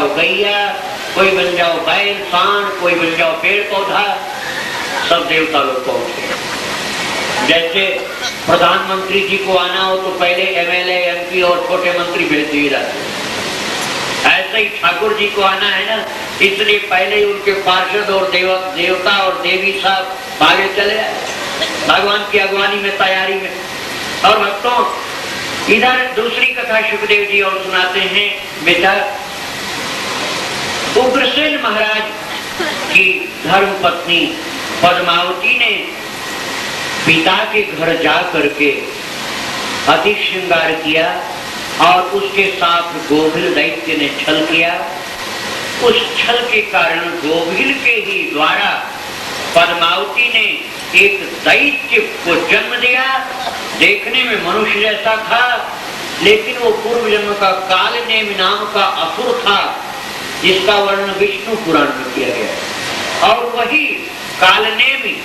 जाओ गैया, कोई बन जाओ बैल सांड, कोई बन जाओ पेड़ पौधा, सब देवता लोग पहुंचे। जैसे प्रधानमंत्री जी को आना हो तो पहले एमएलए एमपी और छोटे मंत्री भेज दिए जाते, ऐसे ही ठाकुर जी को आना है ना, इसलिए पहले ही उनके पार्षद और देवता और देवी साहब आगे चले आए भगवान की अगवानी में, तैयारी में। और भक्तों, इधर दूसरी कथा सुखदेव जी और सुनाते हैं। बेटा, उग्रसेन महाराज की धर्म पत्नी पद्मावती ने पिता के घर जा करके अति श्रृंगार किया और उसके साथ गोभिल दैत्य ने छल किया। उस छल के कारण गोभिल के ही द्वारा पद्मावती ने एक दैत्य को जन्म दिया। देखने में मनुष्य जैसा था, लेकिन वो पूर्व जन्म का कालनेम नाम का असुर था, जिसका वर्णन विष्णु पुराण में किया गया। और वही कालनेमी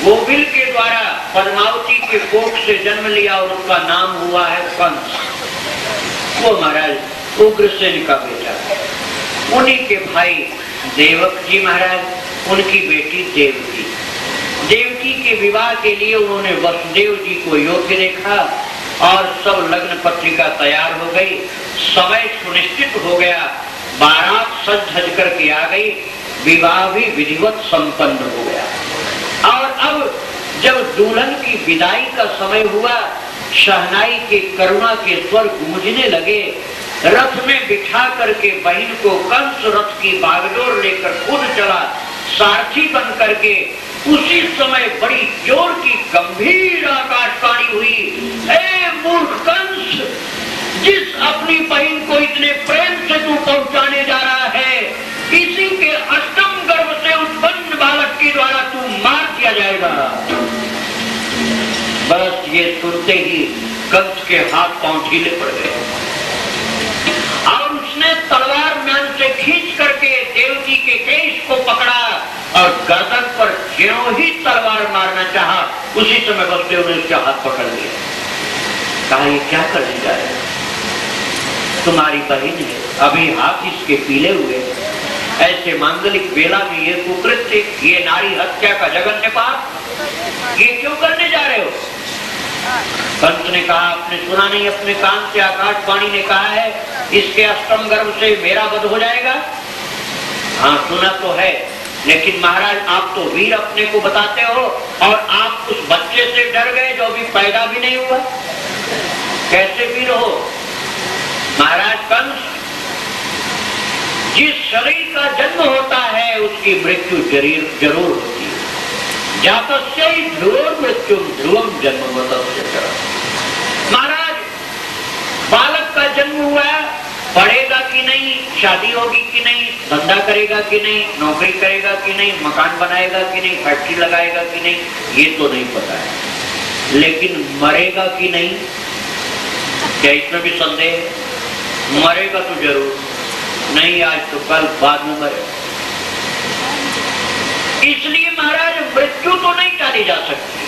गोभिल के द्वारा पद्मावती के कोख से जन्म लिया और उसका नाम हुआ है कंस। वो महाराज उग्रसेन का बेटा। उन्हीं के भाई देवक जी महाराज, उनकी बेटी देवकी। देवकी के विवाह के लिए उन्होंने वसुदेव जी को योग्य देखा और सब लग्न पत्रिका तैयार हो गई। समय सुनिश्चित हो गया, बारात सज धज करके आ गई, विवाह भी विधिवत संपन्न हो गया। और अब जब दुल्हन की विदाई का समय हुआ, शहनाई के करुणा के स्वर गूंजने लगे। रथ में बिठा करके बहन को कंस रथ की बागडोर लेकर खुद चला, सारथी बन करके। उसी समय बड़ी जोर की गंभीर आकाशवाणी हुई, ए मूर्ख कंस, जिस अपनी बहन को इतने प्रेम से तू पहुंचाने जा रहा है, इसी के अष्टम गर्भ से उत्पन्न बालक के द्वारा तू मार दिया जाएगा। बस ये सुनते ही कंस के हाथ पांव ढीले पड़ गए और उसने तलवार म्यान से खींच करके देवकी के केश को पकड़ा और गर्दन पर ज्यों ही तलवार मारना चाहा, उसी समय वसुदेव ने उसका हाथ पकड़ लिया। कहा, ये क्या करने जा रहे हो? तुम्हारी बहन है, अभी हाथ इसके पीले हुए। ऐसे मांगलिक वेला में ये कुकृत्य, ये नारी हत्या का जघन्य पाप, ये क्यों करने जा रहे हो? कंस ने कहा, आपने सुना नहीं अपने कान से? आकाशवाणी ने कहा है इसके अष्टम गर्भ से मेरा वध हो जाएगा। हाँ, सुना तो है, लेकिन महाराज आप तो वीर अपने को बताते हो और आप उस बच्चे से डर गए जो अभी पैदा भी नहीं हुआ। कैसे वीर हो? महाराज कंस, जिस शरीर का जन्म होता है उसकी मृत्यु जरूर होती है। जातस्य ध्रुव मृत्यु ध्रुवम जन्म मतस्य। महाराज, बालक का जन्म हुआ, पढ़ेगा कि नहीं, शादी होगी कि नहीं, धंधा करेगा कि नहीं, नौकरी करेगा कि नहीं, मकान बनाएगा कि नहीं, फैक्ट्री लगाएगा कि नहीं, ये तो नहीं पता है। लेकिन मरेगा कि नहीं, क्या इसमें भी संदेह है? मरेगा तो जरूर, नहीं आज तो कल, बाद में मरेगा। इसलिए महाराज, मृत्यु तो नहीं टाली जा सकती,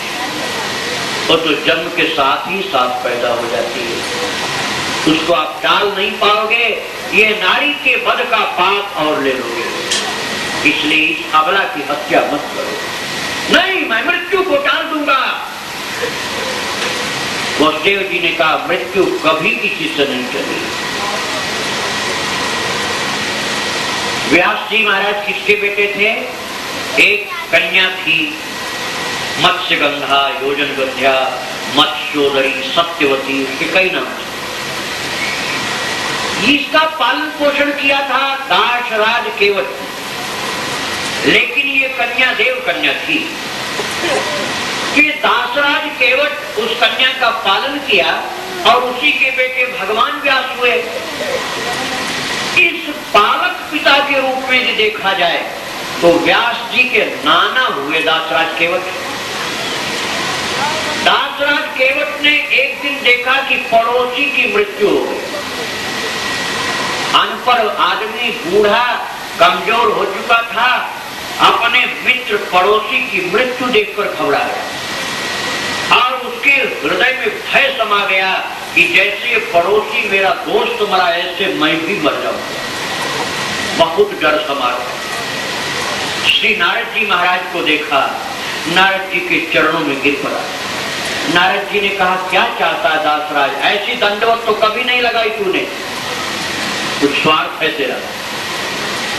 वो तो जन्म के साथ ही साथ पैदा हो जाती है, उसको आप टाल नहीं पाओगे। ये नारी के वध का पाप और ले लोगे, इसलिए इस अबला की हत्या मत करो। नहीं, मैं मृत्यु को टाल दूंगा। वसुदेव जी ने कहा, मृत्यु कभी किसी से नहीं चली। व्यास जी महाराज किसके बेटे थे? एक कन्या थी, मत्स्यगंधा, योजनगंध्या, मत्स्योदरी, सत्यवती, उसके कई नाम थे। इसका पालन पोषण किया था दासराज केवट, लेकिन ये कन्या देव कन्या थी कि दासराज केवट उस कन्या का पालन किया और उसी के बेटे भगवान व्यास हुए। इस पालक पिता के रूप में यदि देखा जाए तो व्यास जी के नाना हुए दासराज केवट। दासराज केवट ने एक दिन देखा कि पड़ोसी की मृत्यु हो गई। अनपढ़ आदमी, बूढ़ा, कमजोर हो चुका था, अपने मित्र पड़ोसी की मृत्यु देखकर घबरा गया और उसके हृदय में भय समा गया कि जैसे पड़ोसी मेरा दोस्त मरा, ऐसे मैं भी मर जाऊंगा। बहुत डर समा गया। श्री नारद जी महाराज को देखा, नारद जी के चरणों में गिर पड़ा। नारद जी ने कहा, क्या चाहता है दासराज, ऐसी दंडवत तो कभी नहीं लगाई तूने, कुछ स्वार्थ है तेरा।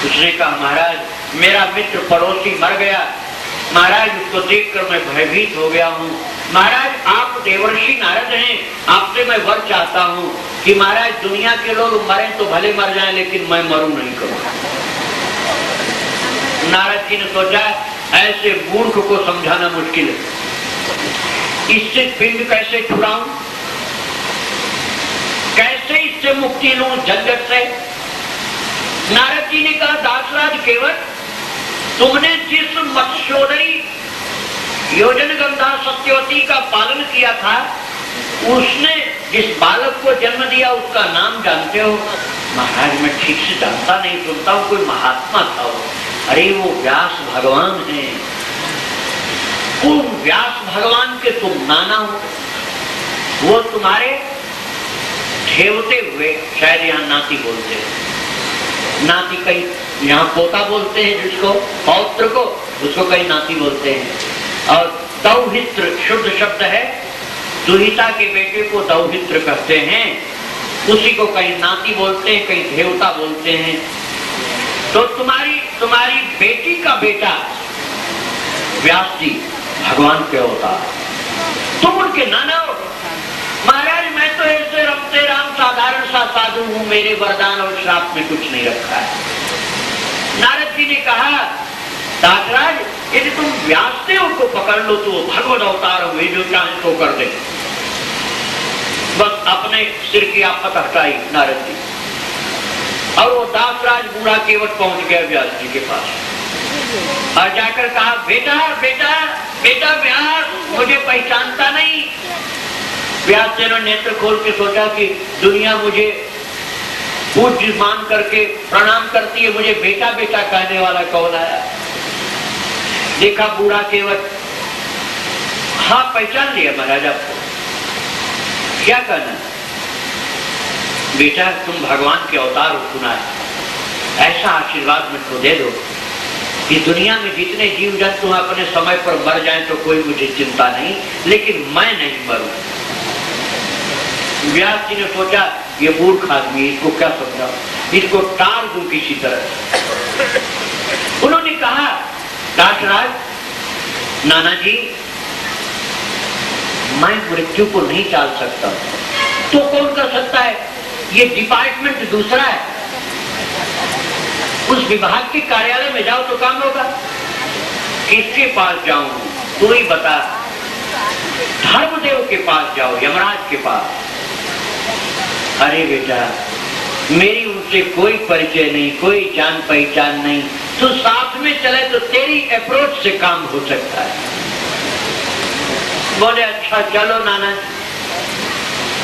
उसने कहा, महाराज मेरा मित्र पड़ोसी मर गया, महाराज उसको देखकर मैं भयभीत हो गया हूँ। महाराज आप देवर्षि नारद हैं, आपसे मैं वर चाहता हूँ कि महाराज दुनिया के लोग मरे तो भले मर जाएं, लेकिन मैं मरूं नहीं करूंगा। नारद जी ने सोचा ऐसे मूर्ख को समझाना मुश्किल है, इससे पिंड कैसे छुड़ाऊं, कैसे इससे मुक्ति लूं झंझट से। नारद जी ने कहा, दासराज केवट, तुमने जिस मत्स्योदरी योजन गंधा सत्यवती का पालन किया था, उसने जिस बालक को जन्म दिया उसका नाम जानते हो? महाराज मैं ठीक से जानता नहीं, सुनता हूँ कोई महात्मा था वो। अरे वो व्यास भगवान है। उन व्यास भगवान के तुम नाना हो, वो तुम्हारे ठेवते हुए, शायद यहाँ नाती बोलते हैं, नाती कहीं यहाँ पोता बोलते हैं जिसको, पौत्र को, उसको कहीं नाती बोलते हैं। और दौहित्र शुद्ध शब्द है, दुहिता के बेटे को दौहित्र कहते हैं, उसी को कहीं नाती बोलते हैं, कहीं देवता बोलते हैं। तो तुम्हारी बेटी का बेटा व्यास जी भगवान के अवतार, तुम उनके नाना हो। महाराज मैं तो ऐसे रमते राम साधारण सा साधु हूँ, मेरे वरदान और श्राप में कुछ नहीं रखा है। नारद जी ने कहा, दासराज यदि तुम व्यासदेव को पकड़ लो तो भगवत अवतार हुए, जो चाहे तो कर दे। बस अपने सिर की आफत हटाई नारद जी, और वो दासराज बूढ़ा केवट पहुंच गया व्यास जी के पास और जाकर कहा, बेटा बेटा बेटा व्यास, मुझे पहचानता नहीं। व्यास जी ने नेत्र खोल के सोचा कि दुनिया मुझे पूज्य मान करके प्रणाम करती है, मुझे बेटा बेटा कहने वाला कौन आया। देखा बूढ़ा केवट, हाँ पहचान लिया महाराज आपको, क्या कहना? बेटा तुम भगवान के अवतार हो, सुना है, ऐसा आशीर्वाद मुझको दे दो कि दुनिया में जितने जीव जंतु अपने समय पर मर जाएं तो कोई मुझे चिंता नहीं, लेकिन मैं नहीं मरूं। व्यास जी ने सोचा ये मूर्ख आदमी, इसको क्या समझाऊं, इसको टार दूं किसी तरह। उन्होंने कहा, दासराज नाना जी, मैं मृत्यु को नहीं टाल सकता, तो कौन कर सकता है? ये डिपार्टमेंट दूसरा है, उस विभाग के कार्यालय में जाओ तो काम होगा। किसके पास जाऊं तू ही बता। धर्मदेव के पास जाओ, यमराज के पास। अरे बेटा मेरी उनसे कोई परिचय नहीं, कोई जान पहचान नहीं, तो साथ में चले तो तेरी अप्रोच से काम हो सकता है। बोले अच्छा चलो नाना।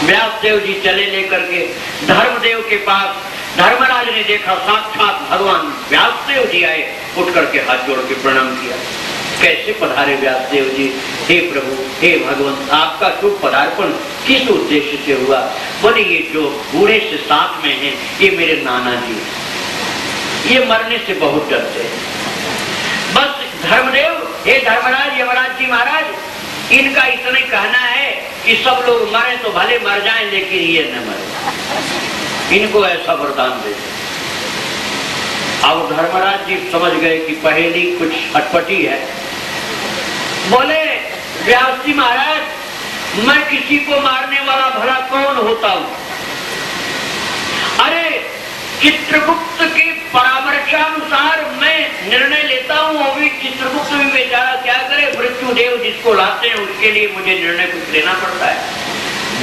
व्यासदेव जी चले लेकर के धर्मदेव के पास। धर्मराज ने देखा साक्षात भगवान व्यासदेव जी आए, उठ करके हाथ जोड़ के प्रणाम किया। कैसे पधारे व्यासदेव जी? हे प्रभु, हे भगवान, आपका शुभ पदार्पण किस उद्देश्य से हुआ? बोले ये जो बूढ़े से साथ में हैं, ये मेरे नाना जी, ये मरने से बहुत डरते हैं। बस धर्मदेव, हे धर्मराज, यमराज जी महाराज, इनका इतना कहना है कि सब लोग मरे तो भले मर जाएं, लेकिन ये न मरे, इनको ऐसा वरदान दे। अब धर्मराज जी समझ गए कि पहेली कुछ अटपटी है। बोले व्यास जी महाराज, मैं किसी को मारने वाला भला कौन होता हूं? अरे चित्रगुप्त के परामर्शानुसार मैं निर्णय लेता हूं, वो भी चित्रगुप्त भी बेचारा क्या करे, मृत्युदेव जिसको लाते हैं उसके लिए मुझे निर्णय कुछ लेना पड़ता है।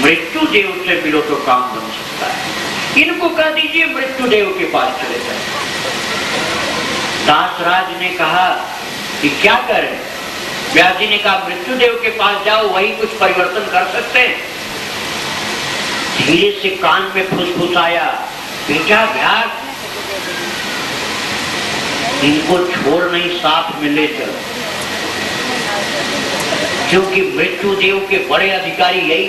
मृत्युदेव से मिलो तो काम बन सकता है, इनको कह दीजिए मृत्युदेव के पास चले जाए। दासराज ने कहा कि क्या करें? व्यास जी ने कहा मृत्युदेव के पास जाओ, वही कुछ परिवर्तन कर सकते हैं। धीरे से कान में फुसफुसाया, बेटा व्यास, इनको छोड़ नहीं, साथ में ले चलो, क्योंकि मृत्युदेव के बड़े अधिकारी यही,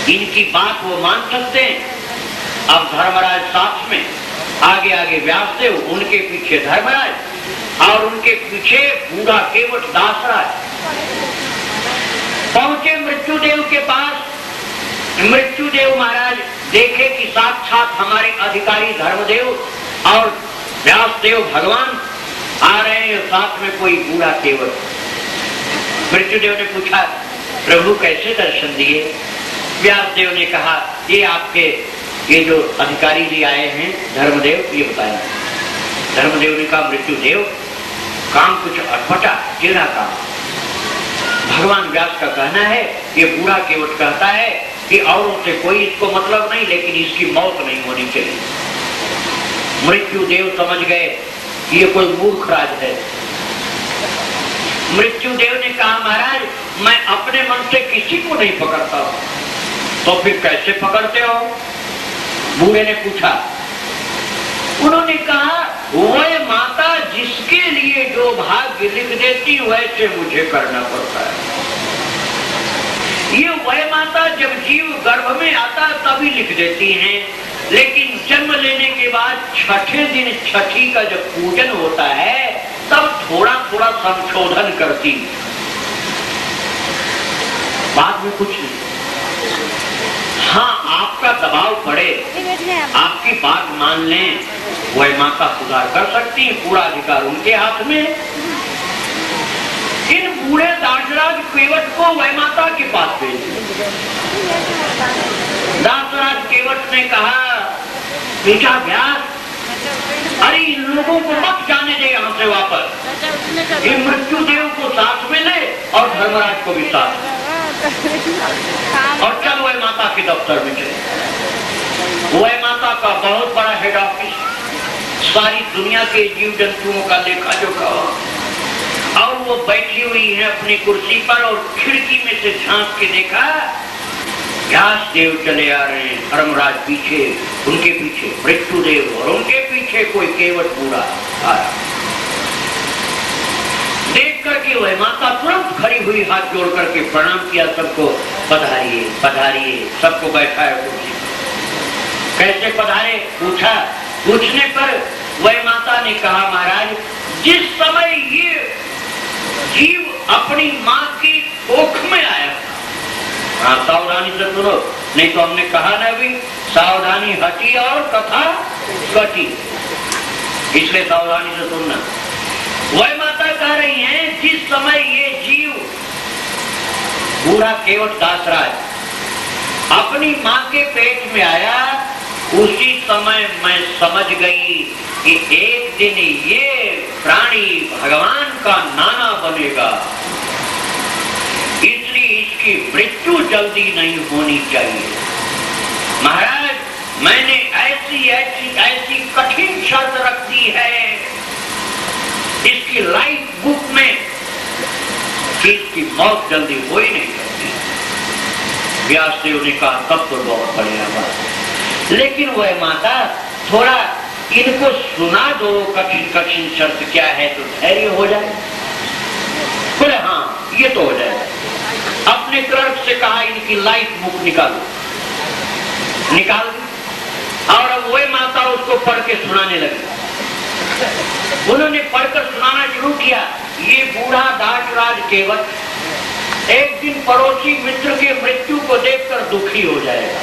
इनकी बात वो मान सकते हैं। अब धर्मराज साथ में आगे आगे व्यासदेव, उनके पीछे धर्मराज और उनके पीछे बूढ़ा केवट दासराज पहुंचे मृत्युदेव के पास। मृत्युदेव महाराज देखे कि साक्षात हमारे अधिकारी धर्मदेव और व्यासदेव भगवान आ रहे हैं, साथ में कोई बूढ़ा केवट। मृत्युदेव ने पूछा, प्रभु कैसे दर्शन दिए? व्यासदेव ने कहा, ये आपके ये जो अधिकारी जी आए हैं धर्मदेव, ये बताया। धर्मदेव ने कहा, मृत्युदेव काम कुछ अटपटा टेढ़ा काम। भगवान व्यास का कहना है, ये बूढ़ा केवट कहता है कि औरों से कोई इसको मतलब नहीं, लेकिन इसकी मौत नहीं होनी चाहिए। मृत्युदेव समझ गए कि ये कोई मूर्ख राज है। मृत्युदेव ने कहा, महाराज मैं अपने मन से किसी को नहीं पकड़ता हूं। तो फिर कैसे पकड़ते हो? बूढ़े ने पूछा। उन्होंने कहा, वह माता जिसके लिए जो भाग्य लिख देती वैसे मुझे करना पड़ता है। ये वह माता जब जीव गर्भ में आता तभी लिख देती हैं, लेकिन जन्म लेने के बाद छठे दिन छठी का जब पूजन होता है तब थोड़ा थोड़ा संशोधन करती, बाद में कुछ नहीं। हाँ, आपका दबाव पड़े, आपकी बात मान लें, वह माता सुधार कर सकती है, पूरा अधिकार उनके हाथ में। इन बूढ़े दासराज केवट को वह माता के पास भेज। दासराज केवट ने कहा, बेटा व्यास, अरे इन लोगों को मत जाने दे यहाँ से वापस। ये मृत्युदेव को साथ में ले और धर्मराज को भी साथ, और चल वह माता के दफ्तर में चले। वह माता का बहुत बड़ा हेड ऑफिस, सारी दुनिया के जीव जंतुओं का लेखा जोखा, और वो बैठी हुई है अपनी कुर्सी पर, और खिड़की में से झांक के देखा व्यासदेव चले आ रहे हैं, धर्मराज पीछे, उनके पीछे मृत्युदेव, और उनके पीछे कोई केवट बूढ़ा आया। देख करके वह माता तुरंत खड़ी हुई, हाथ जोड़ करके प्रणाम किया, सबको पधारिए पधारिए, सबको बैठाया कुर्सी। कैसे पधारे पूछा। पूछने पर वह माता ने कहा, महाराज जिस समय ये जीव अपनी माँ की कोख में आया, हाँ सावधानी से सुनो, नहीं तो हमने कहा ना अभी, सावधानी हटी और कथा कटी, इसलिए सावधानी से सुनना। वह माता कह रही है, जिस समय ये जीव बूढ़ा केवट दासराज अपनी माँ के पेट में आया, उसी समय मैं समझ गई कि एक दिन ये प्राणी भगवान का नाना बनेगा, इसलिए इसकी मृत्यु जल्दी नहीं होनी चाहिए। महाराज मैंने ऐसी ऐसी ऐसी कठिन शर्त रख दी है इसकी लाइफ बुक में कि इसकी मौत जल्दी हो ही नहीं सकती। व्यासदेव ने कहा, तब तो बहुत बढ़िया बात, लेकिन वह माता थोड़ा इनको सुना दो, कठिन कठिन शर्त क्या है, तो धैर्य हो जाए। बोले हाँ ये तो हो जाए। अपने क्लर्क से कहा, इनकी लाइफ बुक निकालो। निकाल दी, और अब वह माता उसको पढ़ के सुनाने लगी। उन्होंने पढ़कर सुनाना शुरू किया। ये बूढ़ा दासराज केवट एक दिन पड़ोसी मित्र के मृत्यु को देखकर दुखी हो जाएगा,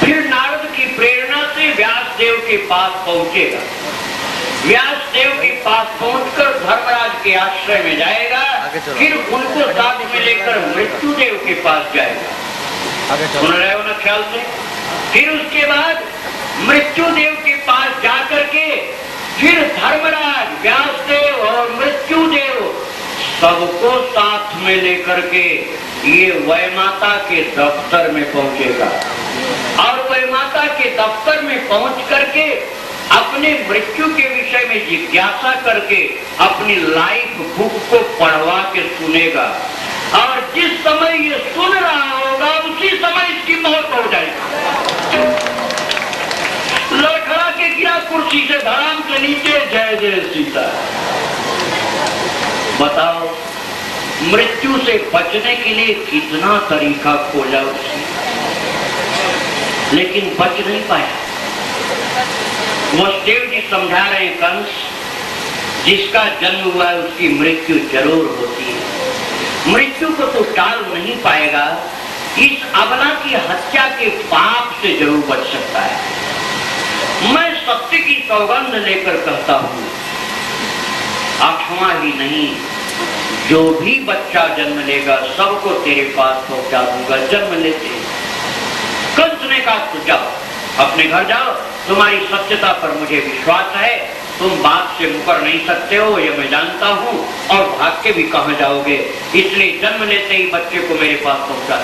फिर नारद की प्रेरणा से व्यासदेव के पास पहुंचेगा। व्यासदेव के पास पहुंचकर धर्मराज के आश्रय में जाएगा, फिर उनको साथ में लेकर मृत्युदेव के पास जाएगा। सुन रहे हो ना ख्याल से? फिर उसके बाद मृत्युदेव के पास जाकर के फिर धर्मराज, व्यासदेव और मृत्युदेव सबको साथ में लेकर के ये वह माता के दफ्तर में पहुंचेगा, और वह माता के दफ्तर में पहुंच करके अपने मृत्यु के विषय में जिज्ञासा करके अपनी लाइफ बुक को पढ़वा के सुनेगा, और जिस समय ये सुन रहा होगा उसी समय इसकी मौत हो जाएगी। लड़खड़ा के गिरा कुर्सी से धड़ाम के नीचे, जय जय सीता। बताओ मृत्यु से बचने के लिए कितना तरीका खोजा उसने, लेकिन बच नहीं पाया। वसुदेव जी समझा रहे हैं, कंस जिसका जन्म हुआ है उसकी मृत्यु जरूर होती है, मृत्यु को तो टाल नहीं पाएगा, इस अबला की हत्या के पाप से जरूर बच सकता है। मैं सत्य की सौगंध लेकर कहता हूं, 8वां ही नहीं, जो भी बच्चा जन्म लेगा सबको तेरे पास पहुंचा दूंगा। जन्म लेते कंस ने कहा, तो जाओ अपने घर जाओ, तुम्हारी सत्यता पर मुझे विश्वास है, तुम बात से मुकर नहीं सकते हो, ये मैं जानता हूं, और भाग के भी कहां जाओगे, इसलिए जन्म लेते ही बच्चे को मेरे पास पहुंचा।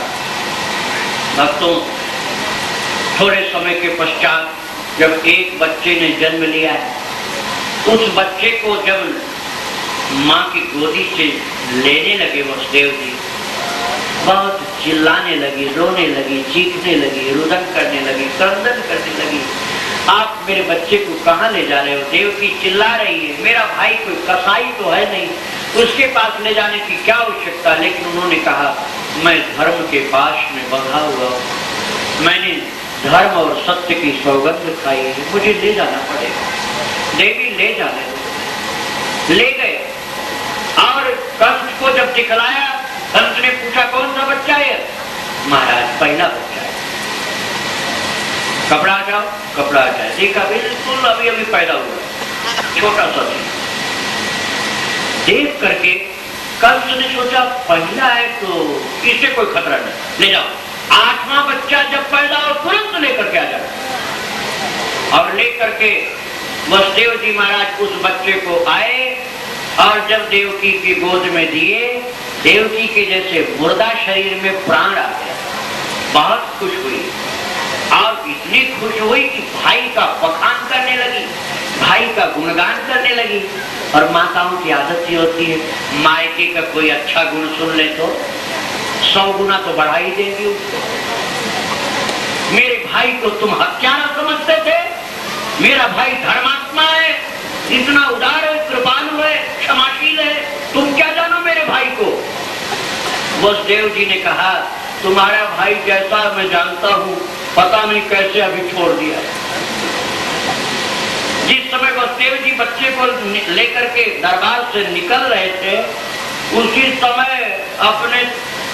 भक्तों, थोड़े समय के पश्चात जब एक बच्चे ने जन्म लिया है, उस बच्चे को जब माँ की गोदी से लेने लगे वसुदेव जी, बहुत चिल्लाने लगी, रोने लगी, चीखने लगी, रुदन करने लगी, क्रंदन करने लगी। आप मेरे बच्चे को कहाँ ले जा रहे हो? देवकी चिल्ला रही है, मेरा भाई कोई कसाई तो है नहीं, उसके पास ले जाने की क्या आवश्यकता। लेकिन उन्होंने कहा, मैं धर्म के पाश में बंधा हुआ हूँ, मैंने धर्म और सत्य की सौगंध खाई है, मुझे ले जाना पड़ेगा। देवी ले जाने दो। ले गए और कंस को जब दिखलाया, कंस ने पूछा, कौन सा बच्चा है? महाराज पहला बच्चा है। कपड़ा हटाओ, कपड़ा हटाए, देखा बिल्कुल अभी अभी पैदा हुआ, छोटा सा देख करके कंस ने सोचा पहला है तो इससे कोई खतरा नहीं, ले जाओ। 8वां बच्चा जब पैदा हो तुरंत लेकर के आ जाओ। और लेकर के वसुदेव जी महाराज उस बच्चे को आए और जब देवकी की गोद में दिए, देवकी के जैसे मुर्दा शरीर में प्राण आ गया। बहुत खुश हुई और इतनी खुश हुई कि भाई का बखान करने लगी, भाई का गुणगान करने लगी। और माताओं की आदत ये होती है, मायके का कोई अच्छा गुण सुन ले तो 100 गुना तो बढ़ा ही देगी उसको। मेरे भाई को तुम हत्यारा समझते थे, मेरा भाई धर्मात्मा है, इतना उदार है, कृपालु है, क्षमाशील है, तुम क्या जानो मेरे भाई को। वसुदेव जी ने कहा, तुम्हारा भाई जैसा मैं जानता हूं, पता नहीं कैसे अभी छोड़ दिया। जिस समय वसुदेव जी बच्चे को लेकर के दरबार से निकल रहे थे, उसी समय अपने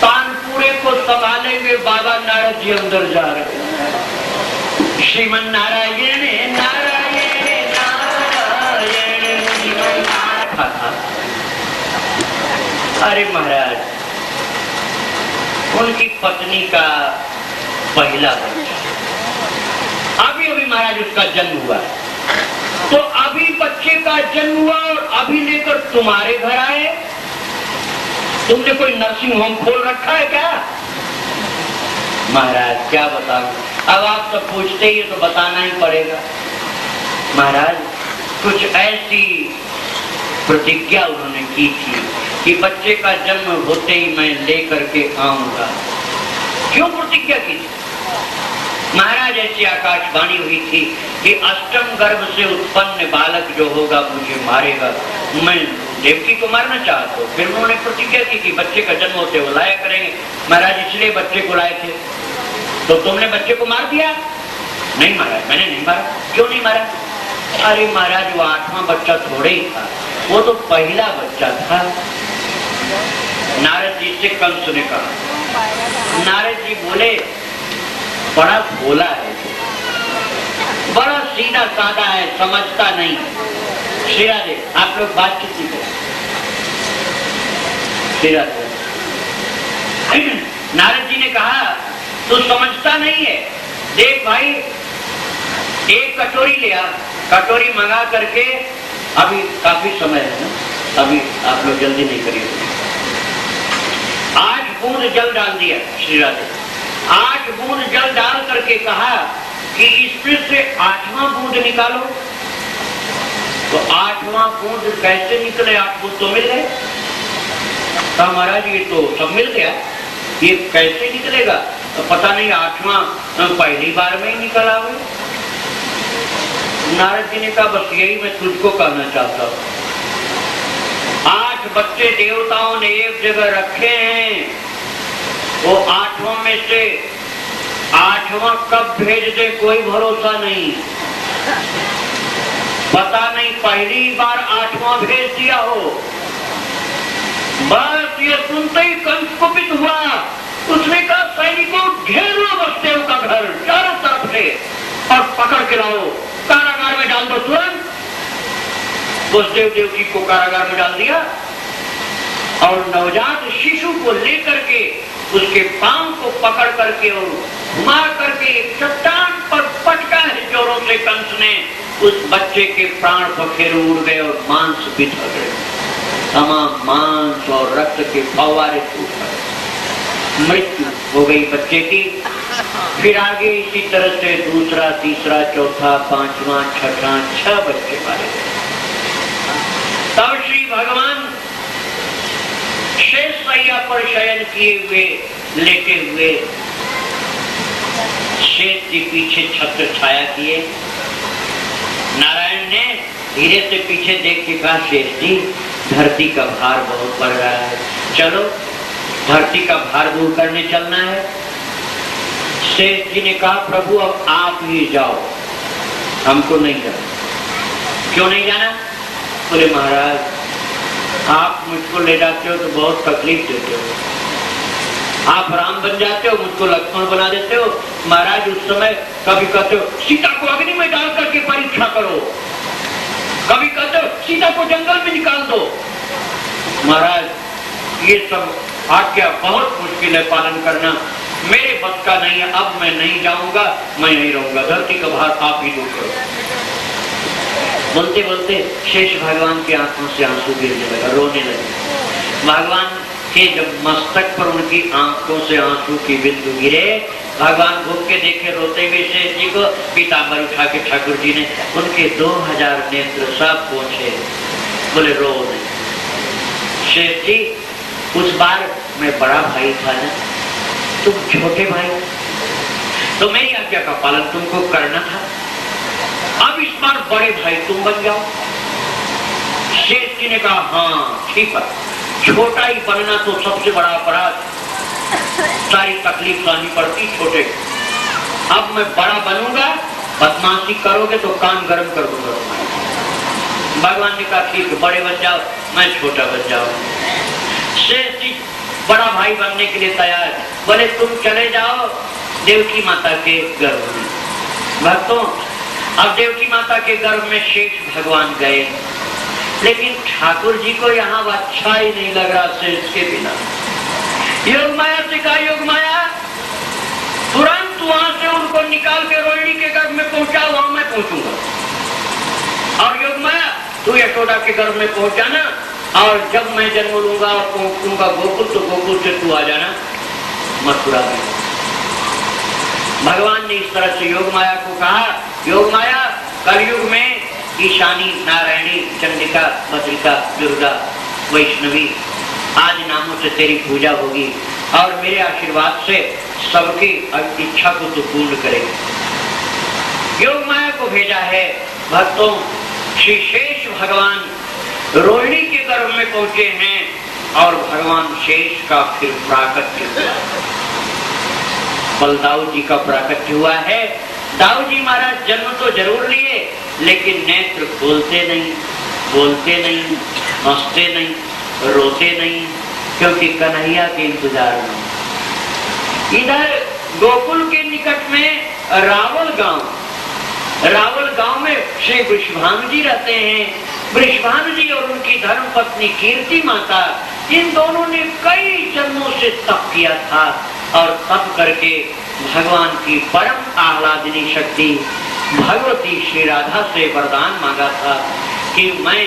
तानपुरे को संभाले हुए बाबा नारद जी अंदर जा रहे। श्रीमन नारायण नारायण नारायण श्रीमन। अरे महाराज, उनकी पत्नी का पहला बच्चा, अभी अभी महाराज उसका जन्म हुआ, तो अभी बच्चे का जन्म हुआ और अभी लेकर तुम्हारे घर आए। तुमने कोई नर्सिंग होम खोल रखा है क्या? महाराज क्या बताऊं, अब आप सब पूछते ही तो बताना ही पड़ेगा। महाराज कुछ ऐसी प्रतिज्ञा उन्होंने की थी कि बच्चे का जन्म होते ही मैं लेकर के आऊंगा। क्यों प्रतिज्ञा की थी? महाराज ऐसी आकाशवाणी हुई थी कि अष्टम गर्भ से उत्पन्न बालक जो होगा मुझे मारेगा, मैं देवकी को मारना चाहता हूँ। फिर उन्होंने प्रतिज्ञा की कि बच्चे का जन्म होते वो लाया करेंगे। महाराज इसलिए बच्चे को लाए थे। तो तुमने बच्चे को मार दिया? नहीं महाराज, मैंने नहीं मारा। क्यों नहीं मारा? अरे महाराज, वो 8वां बच्चा थोड़े ही था, वो तो पहला बच्चा था। नारद जी से कंस ने कहा। नारद जी बोले, बड़ा भोला है, बड़ा सीधा साधा है, समझता नहीं। श्री राधे, आप लोग बातचीत नहीं करें। श्री राधे। नारद जी ने कहा, तू समझता नहीं है, देख भाई, एक कटोरी ले आ, कटोरी मंगा करके, अभी काफी समय है ना, अभी आप लोग जल्दी नहीं करिए। 8 बूंद जल डाल दिया। श्री राधे। 8 बूंद जल डाल करके कहा कि इसमें से 8वां बूंद निकालो। तो 8वां बूंद कैसे निकले? 8 बूंद तो मिल गए। कहा महाराज ये तो सब मिल गया, ये कैसे निकलेगा? तो पता नहीं 8वां पहली बार में ही निकल आवे। नारद जी ने कहा, बस यही मैं तुझको कहना चाहता हूँ। 8 बच्चे देवताओं ने एक जगह रखे हैं, वो 8वां में से 8वां कब भेज दे कोई भरोसा नहीं। पता नहीं पहली बार 8वां भेज दिया हो। बस ये सुनते ही कंस कुपित हुआ। उसने कहा सैनिकों घेर लो वसुदेव का घर चारों तरफ से और पकड़ के लाओ, कारागार में डाल दो तुरंत। वसुदेव देवकी को कारागार में डाल दिया और नवजात शिशु को लेकर के उसके पांव को पकड़ करके और घुमा करके एक चट्टान पर पटका है जोरों से कंस ने। उस बच्चे के प्राण पखेरु उड़ गए और मांस बिखर गए। तमाम मांस और रक्त के फव्वारे टूट गए। मृत्यु हो गई बच्चे की। फिर आगे इसी तरह से दूसरा, तीसरा, चौथा, पांचवा, छठा, 6 बच्चे मारे गए। तब श्री भगवान शेष सैया पर शयन किए हुए लेटे हुए शेष के पीछे छत्र छाया किए। नारायण ने धीरे से पीछे देख के कहा, शेष जी धरती का भार बहुत बढ़ रहा है, चलो धरती का भार दूर करने चलना है। शेष जी ने कहा, प्रभु अब आप ही जाओ, हमको नहीं जाना। क्यों नहीं जाना? बोले महाराज आप मुझको ले जाते हो तो बहुत तकलीफ देते हो। आप राम बन जाते हो, मुझको लक्ष्मण बना देते हो। महाराज उस समय कभी कहते हो सीता को अग्नि में डाल करके परीक्षा करो, कभी कहते हो सीता को जंगल में निकाल दो। महाराज ये सब आज्ञा बहुत मुश्किल है पालन करना, मेरे बस का नहीं है। अब मैं नहीं जाऊंगा, मैं यहीं रहूंगा, धरती का भार आप ही दूर करो। बोलते बोलते शेष भगवान की आंखों से आंसू गिरने लगा, रोने लगे। भगवान के जब मस्तक पर उनकी आंखों से आंसू की बिंदु गिरे, भगवान घूम के देखे रोते हुए शेष जी को। पीताम्बर उठा के ठाकुर जी ने उनके 2000 नेत्र सब पोंछे। बोले रो नहीं। शेष जी उस बार मैं बड़ा भाई था ना, तुम छोटे भाई, तो मेरी आज्ञा का पालन तुमको करना था। अब इस बार बड़े भाई तुम बन जाओ। शेष जी ने कहा हाँ ठीक है, छोटा ही बनना तो सबसे बड़ा अपराध, सारी तकलीफ सहनी पड़ती छोटे। अब मैं बड़ा बनूंगा, बदमाशी करोगे तो कान गर्म कर दूंगा। भगवान ने कहा ठीक है, बड़े बन जाओ, मैं छोटा बन जाऊं। शेष जी बड़ा भाई बनने के लिए तैयार। बोले तुम चले जाओ देवकी माता के गर्भ में। भक्तों अब देवकी माता के गर्भ में शेष भगवान गए, लेकिन ठाकुर जी को यहाँ अच्छा ही नहीं लग रहा शेष के बिना। योग माया से कहा, योग माया तुरंत वहां से उनको निकाल के रोहिणी के गर्भ में पहुंचा, वहां मैं पहुंचूंगा। और योग माया तू यशोदा के गर्भ में पहुंच जाना, और जब मैं जन्म लूंगा और पहुंचूंगा गोकुल, तो गोकुल से तू आ जाना मथुरा में। भगवान ने इस तरह से योग माया को कहा, योग माया कलयुग में ईशानी, नारायणी, चंडिका, भद्रिका, दुर्गा, वैष्णवी आदि नामों से तेरी पूजा होगी, और मेरे आशीर्वाद से सबकी इच्छा को तू पूर्ण करेगी। योग माया को भेजा है। भक्तों श्री शेष भगवान रोहिणी के गर्भ में पहुंचे हैं, और भगवान शेष का फिर प्राकट्य हुआ। बलदाऊ जी का प्राकट्य हुआ है। दाऊ जी महाराज जन्म तो जरूर लिए, लेकिन नेत्र खोलते नहीं, बोलते नहीं, हंसते नहीं, रोते नहीं, क्योंकि कन्हैया के इंतजार में। इधर गोकुल के निकट में रावल गांव में श्री वृषभानु जी रहते हैं। वृषभानु जी और उनकी धर्म पत्नी कीर्ति माता, इन दोनों ने कई जन्मों से तप किया था, और तप करके भगवान की परम आह्लादिनी शक्ति भगवती श्री राधा से वरदान मांगा था कि मैं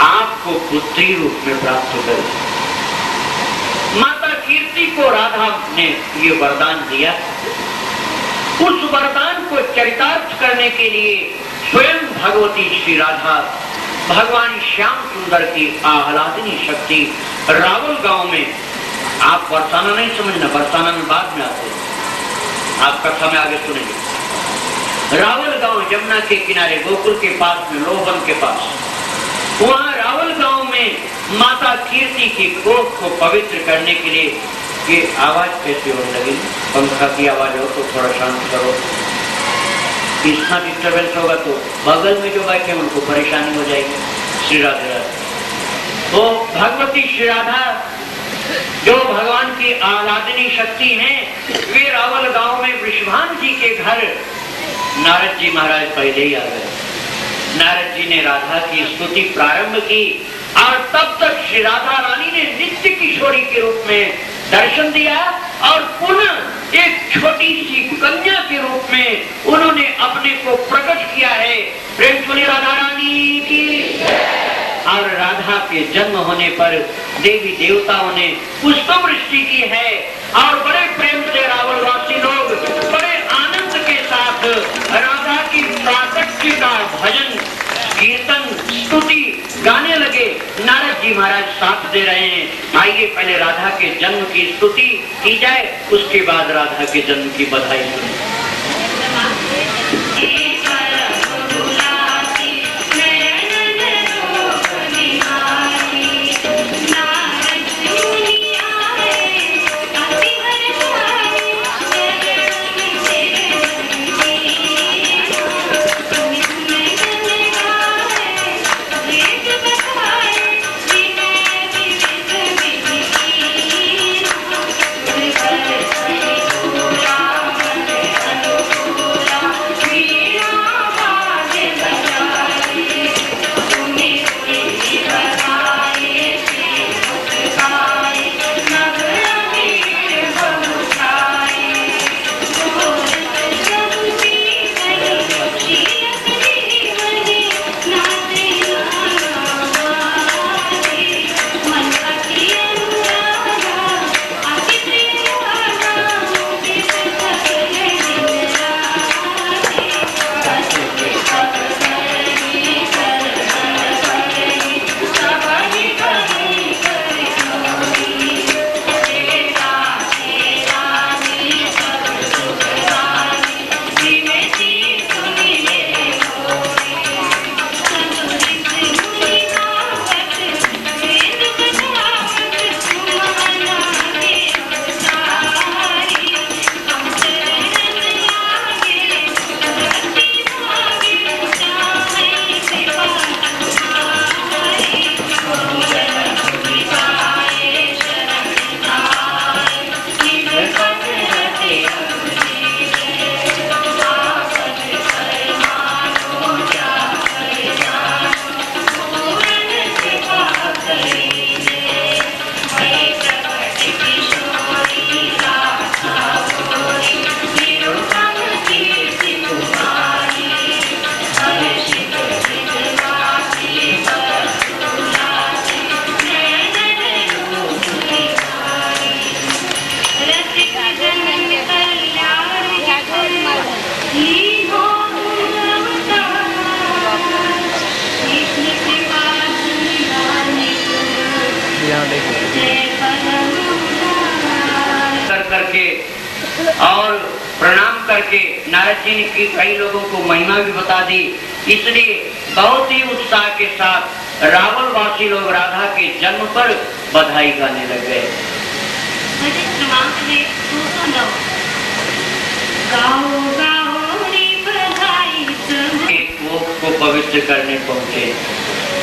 आपको पुत्री रूप में प्राप्त करूं। माता कीर्ति को राधा ने ये वरदान दिया। उस वरदान को चरितार्थ करने के लिए स्वयं भगवती श्री राधा भगवान श्याम सुंदर की आह्लादिनी शक्ति रावल गांव में, आप बरसाना नहीं समझना, बरसाना में बाद में आते हैं, आप कथा में आगे सुनेंगे। रावल गांव यमुना के किनारे गोकुल के पास में, लोहवन के पास, वहां रावल गांव में माता कीर्ति की कोख को पवित्र करने के लिए, ये आवाज कैसे होने लगी? पंखा की आवाज हो तो थोड़ा शांत करो। इतना डिस्टर्बेंस होगा तो बगल में जो बैठे उनको परेशानी हो जाएगी। श्री राधे राधे। तो भगवती श्री राधा जो भगवान की आराधनी शक्ति हैं, वे रावल गांव में वृषभान जी के घर नारद जी महाराज पहले ही आ गए। नारद जी ने राधा की स्तुति प्रारंभ की और तब तक श्री राधा रानी ने नित्य किशोरी के रूप में दर्शन दिया और पुनः एक छोटी सी कन्या के रूप में उन्होंने अपने को प्रकट किया है। प्रेम सुनी राधा रानी की। और राधा के जन्म होने पर देवी देवताओं ने पुष्प वृष्टि की है और बड़े प्रेम से रावलवासी लोग बड़े आनंद के साथ राधा की प्राकट्य का भजन कीर्तन स्तुति गाने लगे। नारद जी महाराज साथ दे रहे हैं। आइए पहले राधा के जन्म की स्तुति की जाए, उसके बाद राधा के जन्म की बधाई सुने। और प्रणाम करके नारद जी ने की कई लोगों को महिमा भी बता दी। इसलिए बहुत ही उत्साह के साथ रावलवासी लोग राधा के जन्म पर बधाई गाने लग गए। को पवित्र करने पहुंचे।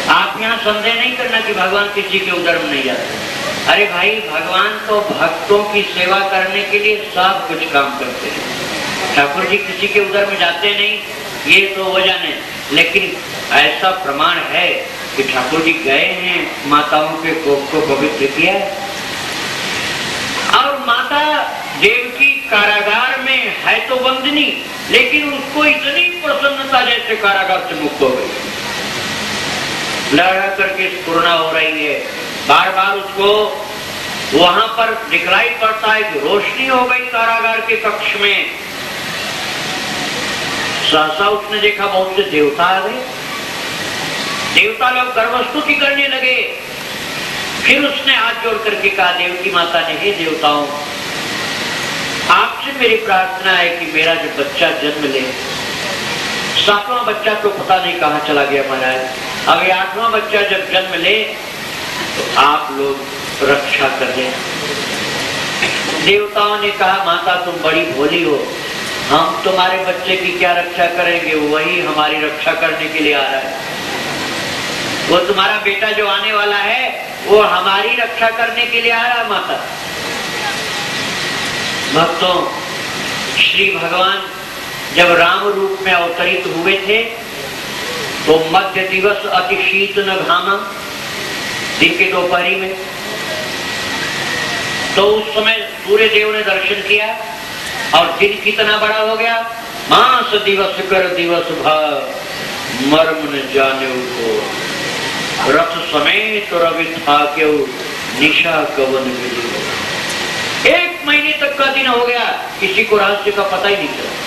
आप यहाँ संदेह नहीं करना कि भगवान किसी के उदर में नहीं जाते। अरे भाई, भगवान तो भक्तों की सेवा करने के लिए सब कुछ काम करते हैं। ठाकुर जी किसी के उदर में जाते नहीं, ये तो वो जाने, लेकिन ऐसा प्रमाण है कि ठाकुर जी गए हैं, माताओं के कोख को पवित्र किया है। और माता देवकी कारागार में है तो बंदनी, लेकिन उसको इतनी प्रसन्नता जैसे कारागार से मुक्त हो गई, लहरा करके स्फुरना हो रही है। बार बार उसको वहां पर दिखलाई पड़ता है कि रोशनी हो गई कारागार के कक्ष में। सहसा उसने देखा बहुत से देवता आ गए। देवता लोग गर्भस्तुति करने लगे। फिर उसने हाथ जोड़ करके कहा, देवकी माता ने, हे देवताओं, आपसे मेरी प्रार्थना है कि मेरा जो बच्चा जन्म ले, 7वां बच्चा तो पता नहीं कहाँ चला गया महाराज, अब 8वां बच्चा जब जन्म ले तो आप लोग रक्षा कर दें। देवताओं ने कहा, माता तुम बड़ी भोली हो, हम तुम्हारे बच्चे की क्या रक्षा करेंगे, वही हमारी रक्षा करने के लिए आ रहा है। वो तुम्हारा बेटा जो आने वाला है वो हमारी रक्षा करने के लिए आ रहा है। माता भक्तों, श्री भगवान जब राम रूप में अवतरित हुए थे तो मध्य दिवस अति शीत न घामा, दिन के दोपहरी में, तो उस समय सूर्य देव ने दर्शन किया और दिन कितना बड़ा हो गया। मास दिवस कर दिवस भर मर्म न जाने को, रथ समेत रवि था क्यों निशा कवन विधि। 1 महीने तक का दिन हो गया, किसी को रहस्य का पता ही नहीं चला।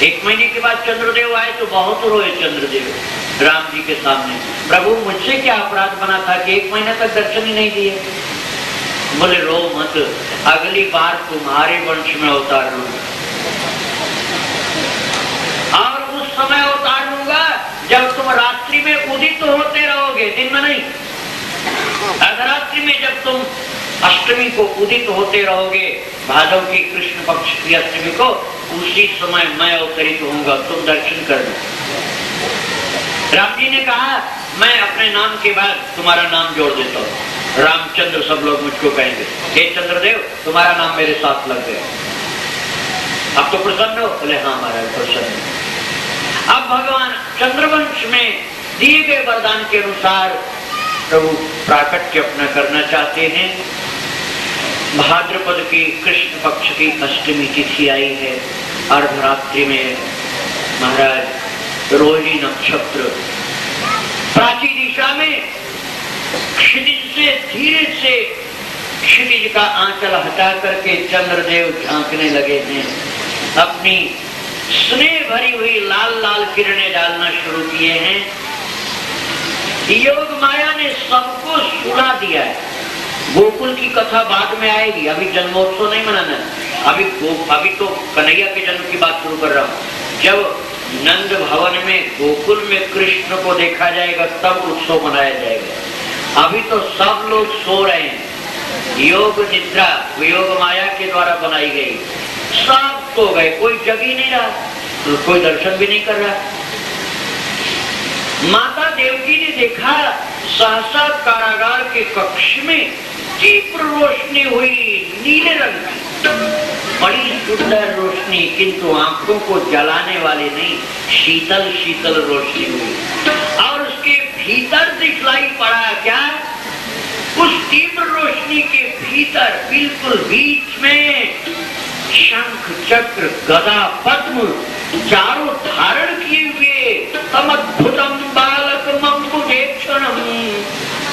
1 महीने के बाद चंद्रदेव आए तो बहुत रोए चंद्रदेव राम जी के सामने, प्रभु मुझसे क्या अपराध बना था कि 1 महीने तक दर्शन ही नहीं दिए। बोले रो मत, अगली बार तुम्हारे वंश में अवतार लूंगा, और उस समय अवतार लूंगा जब तुम रात्रि में उदित होते रहोगे, दिन में नहीं। अर्धरात्रि में जब तुम अष्टमी को उदित होते रहोगे, भादव की कृष्ण पक्ष की अष्टमी को, उसी समय मैं अवतरित होऊंगा, तुम दर्शन कर लो। राम जी ने कहा मैं अपने नाम के बाद तुम्हारा नाम जोड़ देता हूँ, रामचंद्र सब लोग मुझको कहेंगे। हे चंद्रदेव, तुम्हारा नाम मेरे साथ लग गया, अब तो प्रसन्न हो? बोले हाँ महाराज प्रसन्न। अब भगवान चंद्रवंश में दिए गए वरदान के अनुसार प्रभु प्राकट्य अपना करना चाहते हैं। भाद्रपद की कृष्ण पक्ष की अष्टमी तिथि आई है, अर्धरात्रि में महाराज रोहिणी नक्षत्र प्राची दिशा में क्षितिज से धीरे से क्षितिज का आंचल हटा करके चंद्रदेव झांकने लगे हैं। अपनी स्नेह भरी हुई लाल लाल किरणें डालना शुरू किए हैं। योग माया ने सबको सुना दिया है। गोकुल की कथा बाद में आएगी, अभी जन्मोत्सव नहीं मनाना है। अभी तो कन्हैया के जन्म की बात शुरू कर रहा हूँ। जब नंद भवन में गोकुल में कृष्ण को देखा जाएगा तब उत्सव मनाया जाएगा। अभी तो सब लोग सो रहे हैं। योग निद्रा योग माया के द्वारा बनाई गई, सब सो गए, कोई जग ही नहीं रहा, तो कोई दर्शन भी नहीं कर रहा। माता देवकी ने देखा सहसा कारागार के कक्ष में तीव्र रोशनी हुई नीले रंग की, बड़ी सुंदर रोशनी, किंतु आंखों को जलाने वाली नहीं, शीतल शीतल रोशनी हुई। और उसके भीतर दिखलाई पड़ा क्या, उस तीव्र रोशनी के भीतर बिल्कुल बीच में शंख चक्र गदा पद्म चारों धारण किए हुए तमद्भुतम बालकमं भुजेक्षणं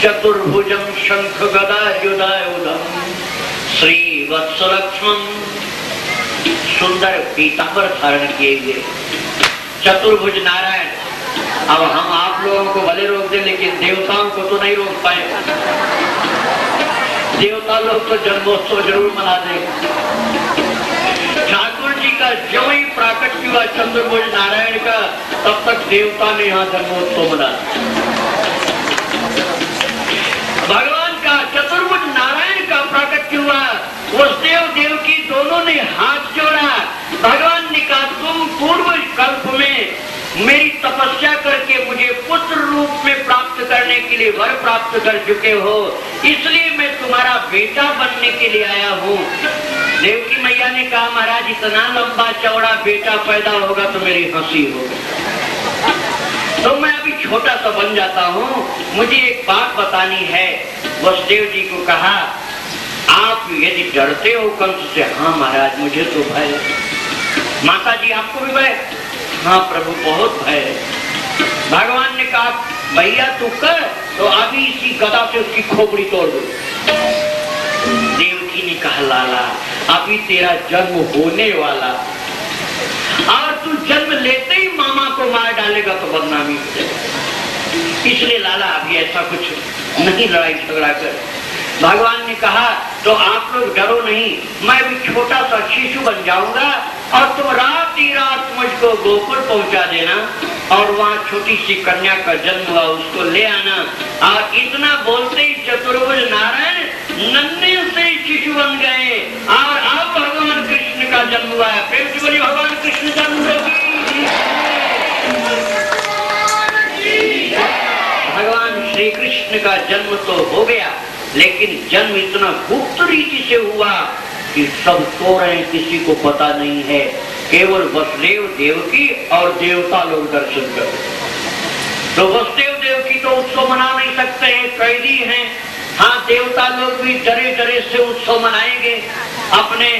चतुर्भुजं शंख गदा युधायुधं श्री वत्सलक्ष्मं, सुंदर पीतांबर धारण किए हुए चतुर्भुज नारायण। अब हम आप लोगों को भले रोक दे, लेकिन देवताओं को तो नहीं रोक पाए। देवता लोग तो जन्मोत्सव जरूर मना देंगे। ठाकुर जी का जो ही प्राकट्य हुआ चंद्रभुज नारायण का, तब तक देवता ने यहाँ जन्मोत्सव मना। भगवान का चतुर्भुज नारायण का प्राकट्य हुआ, वसुदेव देवकी दोनों ने हाथ जोड़ा। भगवान ने कहा तुम पूर्व कल्प में मेरी तपस्या करके मुझे पुत्र रूप में प्राप्त करने के लिए वर प्राप्त कर चुके हो, इसलिए मैं तुम्हारा बेटा बनने के लिए आया हूँ। देवकी मैया ने कहा महाराज इतना लंबा चौड़ा बेटा पैदा होगा तो मेरी हंसी होगी, तो मैं अभी छोटा सा बन जाता हूँ, मुझे एक बात बतानी है। वसुदेव जी को कहा आप यदि डरते हो कंस से? हाँ महाराज मुझे तो भय। माता जी आपको भी भय? हाँ प्रभु बहुत भय है। भगवान ने कहा भैया तू कर, तो अभी इसी गदा से उसकी खोपड़ी तोड़ दो। देवकी ने कहा लाला अभी तेरा जन्म होने वाला, और तू जन्म लेते ही मामा को मार डालेगा तो बदनामी हो जाएगी, इसलिए लाला अभी ऐसा कुछ नहीं लड़ाई झगड़ा कर। भगवान ने कहा तो आप लोग डरो नहीं, मैं भी छोटा सा शिशु बन जाऊंगा और तुम रात ही रात मुझको गोकुल पहुंचा देना और वहाँ छोटी सी कन्या का जन्म हुआ उसको ले आना। और इतना बोलते ही चतुर्भुज नारायण नन्हे से शिशु बन गए और अब भगवान कृष्ण का जन्म हुआ है। प्रेम से बोलिए भगवान कृष्ण जन्म की। भगवान श्री कृष्ण का जन्म तो हो गया, लेकिन जन्म इतना गुप्त रीति से हुआ कि सब सो रहे हैं, किसी को पता नहीं है। केवल वसुदेव देवकी और देवता लोग दर्शन कर। तो वसुदेव देवकी तो उत्सव मना नहीं सकते हैं, कैदी हैं। हाँ, देवता लोग भी डरे डरे से उत्सव मनाएंगे। अपने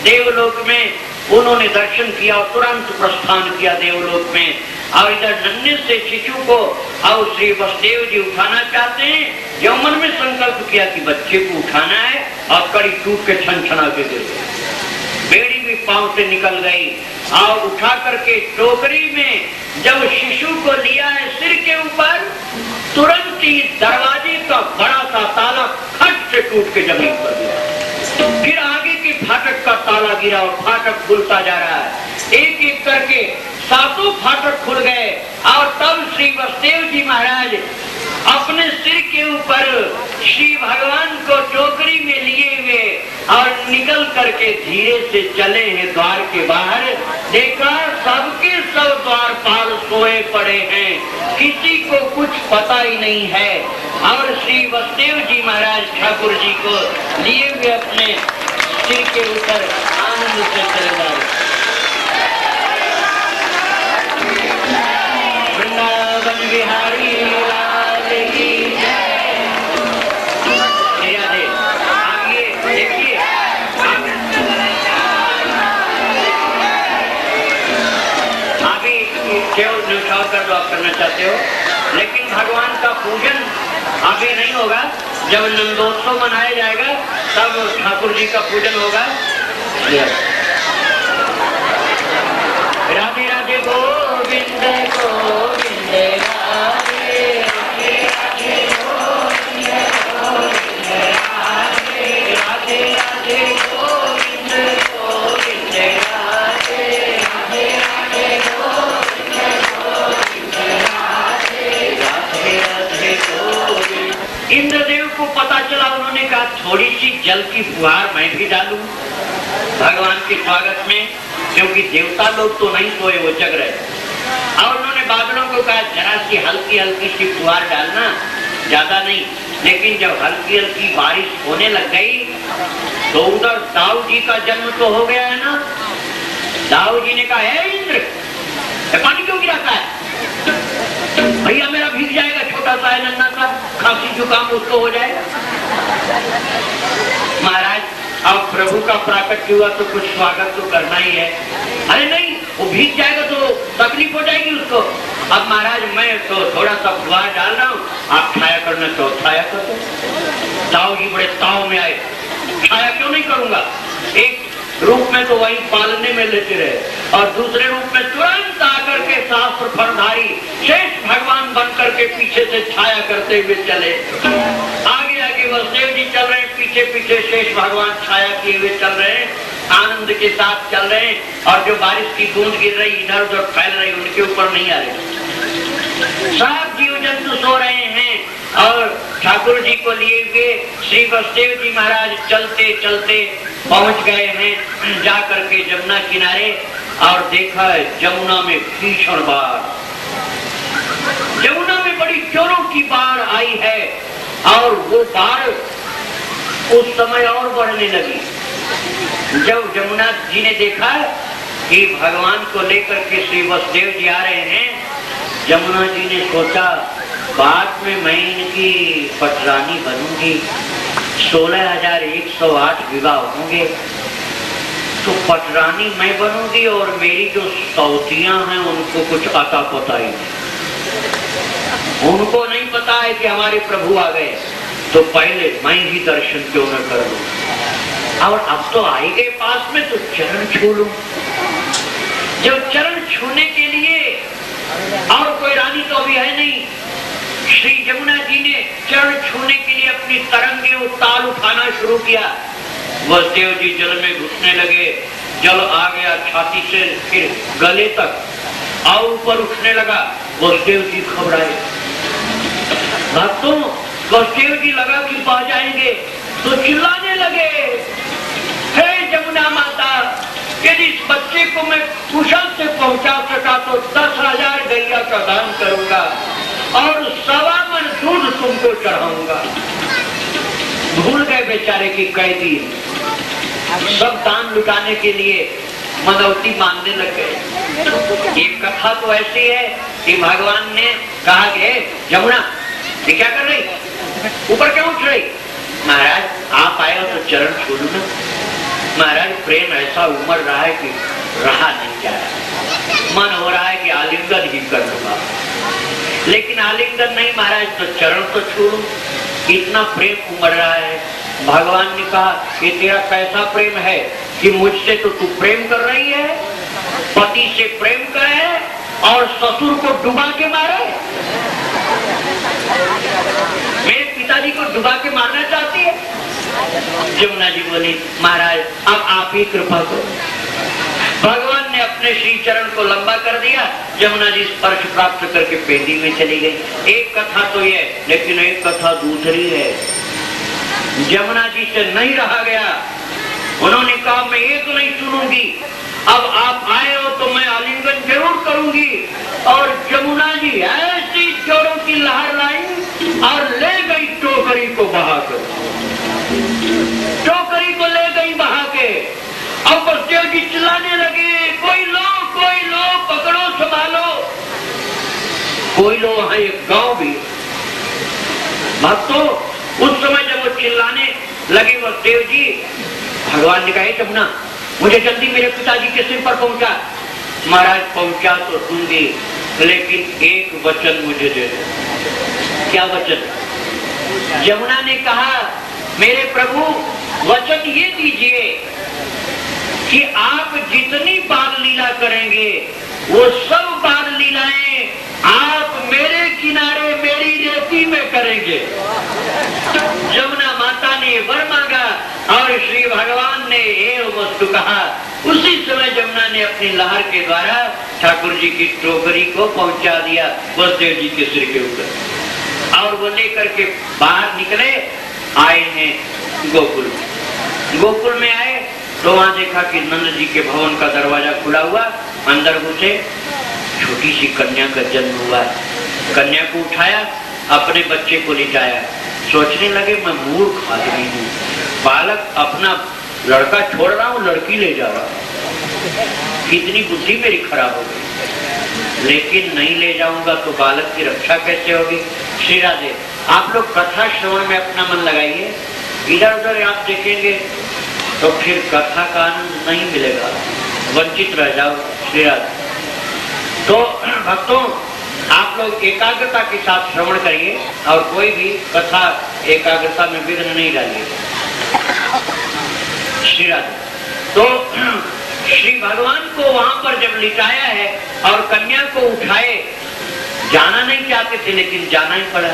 देवलोक में उन्होंने दर्शन किया और तुरंत प्रस्थान किया देवलोक में। और इधर नन्हे से शिशु को और श्री वसुदेव जी उठाना चाहते हैं। जो मन में संकल्प किया कि बच्चे को उठाना है और कड़ी टूट के छनछना के गिर गई। बेड़ी भी पांव से निकल गई और उठा करके टोकरी में जब शिशु को लिया है सिर के ऊपर, तुरंत ही दरवाजे का बड़ा सा ताला खट से टूट के जमीन पर गिरा। फिर आगे के फाटक का ताला गिरा और फाटक खुलता जा रहा है। एक एक करके सातों फाटक खुल गए और तब श्री वसुदेव जी महाराज अपने सिर के ऊपर श्री भगवान को टोकरी में लिए हुए और निकल करके धीरे से चले हैं द्वार के बाहर। देखा सबके सब द्वारपाल सोए पड़े हैं, किसी को कुछ पता ही नहीं है। और श्री वसुदेव जी महाराज ठाकुर जी को लिए हुए अपने सिर के ऊपर आनंद से चले जा रहे। वृंदावन बिहारी लाल की केवल न्यौछावर कर दो आप करना चाहते हो, लेकिन भगवान का पूजन अभी नहीं होगा। जब नंदोत्सव मनाया जाएगा तब ठाकुर जी का पूजन होगा। राधे राधे गोविंद गोविंद राधे राधे गोविंद गोविंद राधे राधे राधे गोविंद गोविंद राधे राधे राधे इंद्रदेव को पता चला, उन्होंने कहा थोड़ी सी जल की फुहार मैं भी डालूं भगवान के स्वागत में, क्योंकि देवता लोग तो नहीं सोए, वो जग रहे। और उन्होंने बादलों को कहा जरा सी हल्की हल्की सी फुहार डालना, ज्यादा नहीं। लेकिन जब हल्की हल्की बारिश होने लग गई तो उधर दाऊ जी का जन्म तो हो गया है ना। दाऊ जी ने कहा हे इंद्र, पानी क्यों गिराता है? भैया मेरा भीग जाएगा, छोटा सा है, नन्हा सा, खांसी जुकाम उसको हो जाएगा। महाराज अब प्रभु का प्राकट्य हुआ तो कुछ स्वागत तो करना ही है। अरे नहीं, वो भीग जाएगा तो तकलीफ हो जाएगी उसको। अब महाराज मैं तो थोड़ा सा फुहार डाल रहा हूँ, आप छाया करना तो छाया कर दो। दाऊ जी बड़े ताव में आए, छाया क्यों नहीं करूंगा। एक रूप में तो वही पालने में लेते रहे और दूसरे रूप में तुरंत आकर के शास्त्र फलधारी शेष भगवान बन करके पीछे से छाया करते हुए चले। आगे आगे वसुदेव जी चल रहे हैं, पीछे पीछे शेष भगवान छाया किए हुए चल रहे हैं, आनंद के साथ चल रहे हैं। और जो बारिश की बूंद गिर रही इधर उधर फैल रही, उनके ऊपर नहीं आ रही। सब जीव जंतु सो रहे हैं और ठाकुर जी को लिए हुए श्री वसुदेव जी महाराज चलते चलते पहुंच गए हैं जा करके जमुना किनारे। और देखा है जमुना में भीषण बाढ़, जमुना में बड़ी जोरों की बाढ़ आई है। और वो बाढ़ उस समय और बढ़ने लगी जब जमुना जी ने देखा कि भगवान को लेकर के श्री वसुदेव जी आ रहे हैं। जमुना जी ने सोचा बाद में मैं इनकी पटरानी बनूंगी, 16,108 विवाह होंगे तो पटरानी मैं बनूंगी और मेरी जो सौतियां हैं उनको कुछ आता पता ही नहीं, उनको नहीं पता है कि हमारे प्रभु आ गए, तो पहले मैं ही दर्शन क्यों न कर लूं। और अब तो आई गए पास में तो चरण छू लूं। जब चरण छूने के लिए और कोई रानी तो अभी है नहीं, श्री जमुना जी ने चरण छूने के लिए अपनी तरंगे उताल उठाना शुरू किया। वसुदेव जी जल में घुसने लगे, जल आ गया छाती से फिर गले तक और ऊपर उठने लगा। वसुदेव जी घबराए, भक्तों वसुदेव जी लगा कि बह जाएंगे तो चिल्लाने लगे, हे जमुना माता, यदि बच्चे को मैं कुशल से पहुंचा सका तो 10,000 गैया का दान करूंगा और 1.25 मन दूध तुमको चढ़ाऊंगा। भूल गए बेचारे की कैदी, सब दान लुटाने के लिए मनौती मांगने लग गए। एक कथा तो ऐसी है कि भगवान ने कहा कि जमुना ये क्या कर रही, ऊपर क्यों उठ रही? महाराज आप आए हो तो चरण छू लो। महाराज प्रेम ऐसा उमड़ रहा है कि रहा नहीं जा रहा, मन हो रहा है कि आलिंगन ही कर लूंगा, लेकिन आलिंगन नहीं महाराज तो चरण तो छू लूं, इतना प्रेम उमड़ रहा है। भगवान ने कहा कि तेरा कैसा प्रेम है कि मुझसे तो तू प्रेम कर रही है, पति से प्रेम करे और ससुर को डुबा के मारे। मेरे पिताजी को डुबा के मारना चाहती है। जमुना जी बोली महाराज अब आप ही कृपा करो। भगवान ने अपने श्री चरण को लंबा कर दिया, जमुना जी स्पर्श प्राप्त करके पेंदी में चली गई। एक कथा तो ये, लेकिन एक कथा दूसरी है। जमुना जी से नहीं रहा गया, उन्होंने कहा मैं एक नहीं सुनूंगी, अब आप आए हो तो मैं आलिंगन जरूर करूंगी। और जमुना जी ऐसी जोरों की लहर लाई और ले गई टोकरी को बहाकर, टोकरी को ले गई बहा के। अब बसदेव जी चिल्लाने लगे कोई लो पकड़ो संभालो। कोई लो वहां एक गांव भी। भक्तों उस समय जब वो चिल्लाने लगे बसदेव जी, भगवान ने कहा जमुना मुझे जल्दी मेरे पिताजी के सिर पर पहुंचा। महाराज पहुंचा तो दूंगी, लेकिन एक वचन मुझे दे दो। क्या वचन? जमुना ने कहा मेरे प्रभु वचन ये दीजिए कि आप जितनी बाल लीला करेंगे वो सब बाल लीलाएं आप मेरे किनारे मेरी रेती में करेंगे। जमुना माता ने वर मांगा और श्री भगवान ने एव वस्तु कहा। उसी समय जमुना ने अपनी लहर के द्वारा ठाकुर जी की टोकरी को पहुंचा दिया बसदेव जी के सिर के ऊपर, और वो लेकर के बाहर निकले। आए हैं गोकुल। गोकुल में आए तो वहां देखा कि नंद जी के भवन का दरवाजा खुला हुआ, अंदर घुसे, छोटी सी कन्या का जन्म हुआ। कन्या को उठाया, अपने बच्चे को लिटाया। सोचने लगे मैं मूर्ख आदमी हूँ, बालक अपना लड़का छोड़ रहा हूँ, लड़की ले जा रहा हूँ, कितनी बुद्धि मेरी खराब हो गई। लेकिन नहीं ले जाऊंगा तो बालक की रक्षा कैसे होगी। श्री राधे आप लोग कथा श्रवण में अपना मन लगाइए, इधर उधर आप देखेंगे तो फिर कथा का आनंद नहीं मिलेगा, वंचित रह जाओ। श्री राधे। तो भक्तों आप लोग एकाग्रता के साथ श्रवण करिए और कोई भी कथा एकाग्रता में विघ्न नहीं डालिए। श्री राधे। तो श्री भगवान को वहां पर जब लिटाया है और कन्या को उठाए, जाना नहीं चाहते थे लेकिन जाना ही पड़ा।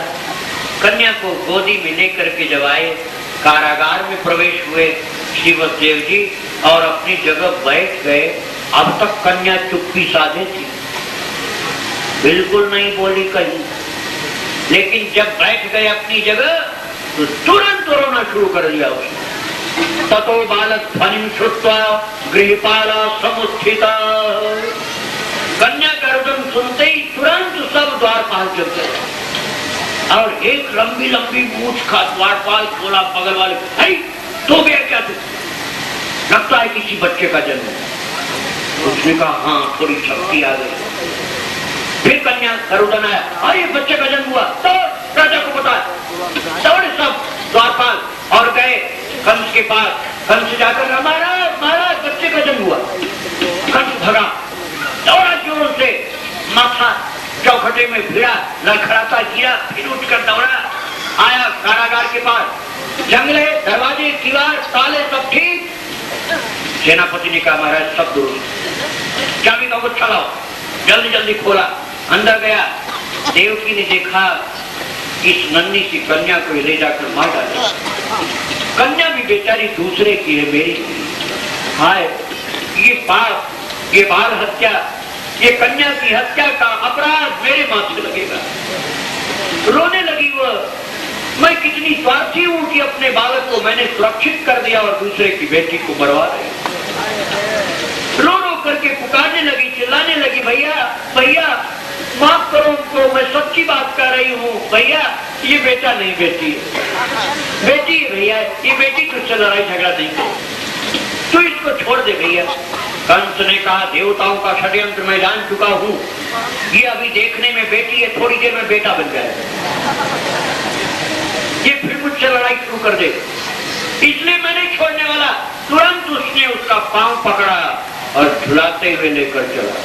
कन्या को गोदी में लेकर के जब आए, कारागार में प्रवेश हुए श्री वसुदेव जी और अपनी जगह बैठ गए। अब तक कन्या चुप्पी साधे थी, बिल्कुल नहीं बोली कहीं, लेकिन जब बैठ गए अपनी जगह तो तुरंत रोना शुरू कर दिया उसने। ततो बालक ध्वनिं श्रुत्वा गृहपाला समुत्थिता। कन्या का रुदन सुनते ही तुरंत सब द्वारपाल जग गए और एक लंबी लंबी मूछ का द्वारपाल खोला। बगल वाले तो गया क्या तू, लगता है किसी बच्चे का जन्म। उसने कहा हाँ थोड़ी शक्ति आ गई। फिर कन्या का रुदन आया, अरे बच्चे का जन्म हुआ, तो राजा को बता। दौड़े सब द्वारपाल और गए कंस के पास। कंस जाकर महाराज बच्चे का जन्म हुआ। कंस भगा, दौड़ा जोरों से, माथा चौखटे में भिड़ा, लड़खड़ाता गिरा, फिर उठकर दौड़ा, आया कारागार के पास। जंगले दरवाजे दीवार ताले सब ठीक। सेनापति ने कहा महाराज सब दुरुस्त, चाबी का गुच्छा लाओ। जल्दी जल्दी खोला, अंदर गया। देवकी ने देखा इस नन्ही सी कन्या को ले जाकर मार डाला। कन्या भी बेचारी दूसरे की है, मेरी हाय ये पाप, ये बाल हत्या, ये कन्या की हत्या का अपराध मेरे माथे लगेगा। रोने लगी वह, मैं कितनी स्वार्थी हूं कि अपने बालक को मैंने सुरक्षित कर दिया और दूसरे की बेटी को मरवा रही। रो रो कर भैया भैया माफ करो उनको, मैं सच्ची बात कर रही हूँ भैया, ये बेटा नहीं बेटी है, बेटी है भैया, ये बेटी तुझसे लड़ाई झगड़ा नहीं करे, तू इसको छोड़ दे भैया। कंस ने कहा देवताओं का षड्यंत्र मैं जान चुका हूँ, ये अभी देखने में बेटी है, थोड़ी देर में बेटा बन जाएगा, ये फिर मुझसे लड़ाई शुरू कर दे, इसलिए मैं नहीं छोड़ने वाला। तुरंत उसने उसका पांव पकड़ा और झुलाते हुए लेकर चला।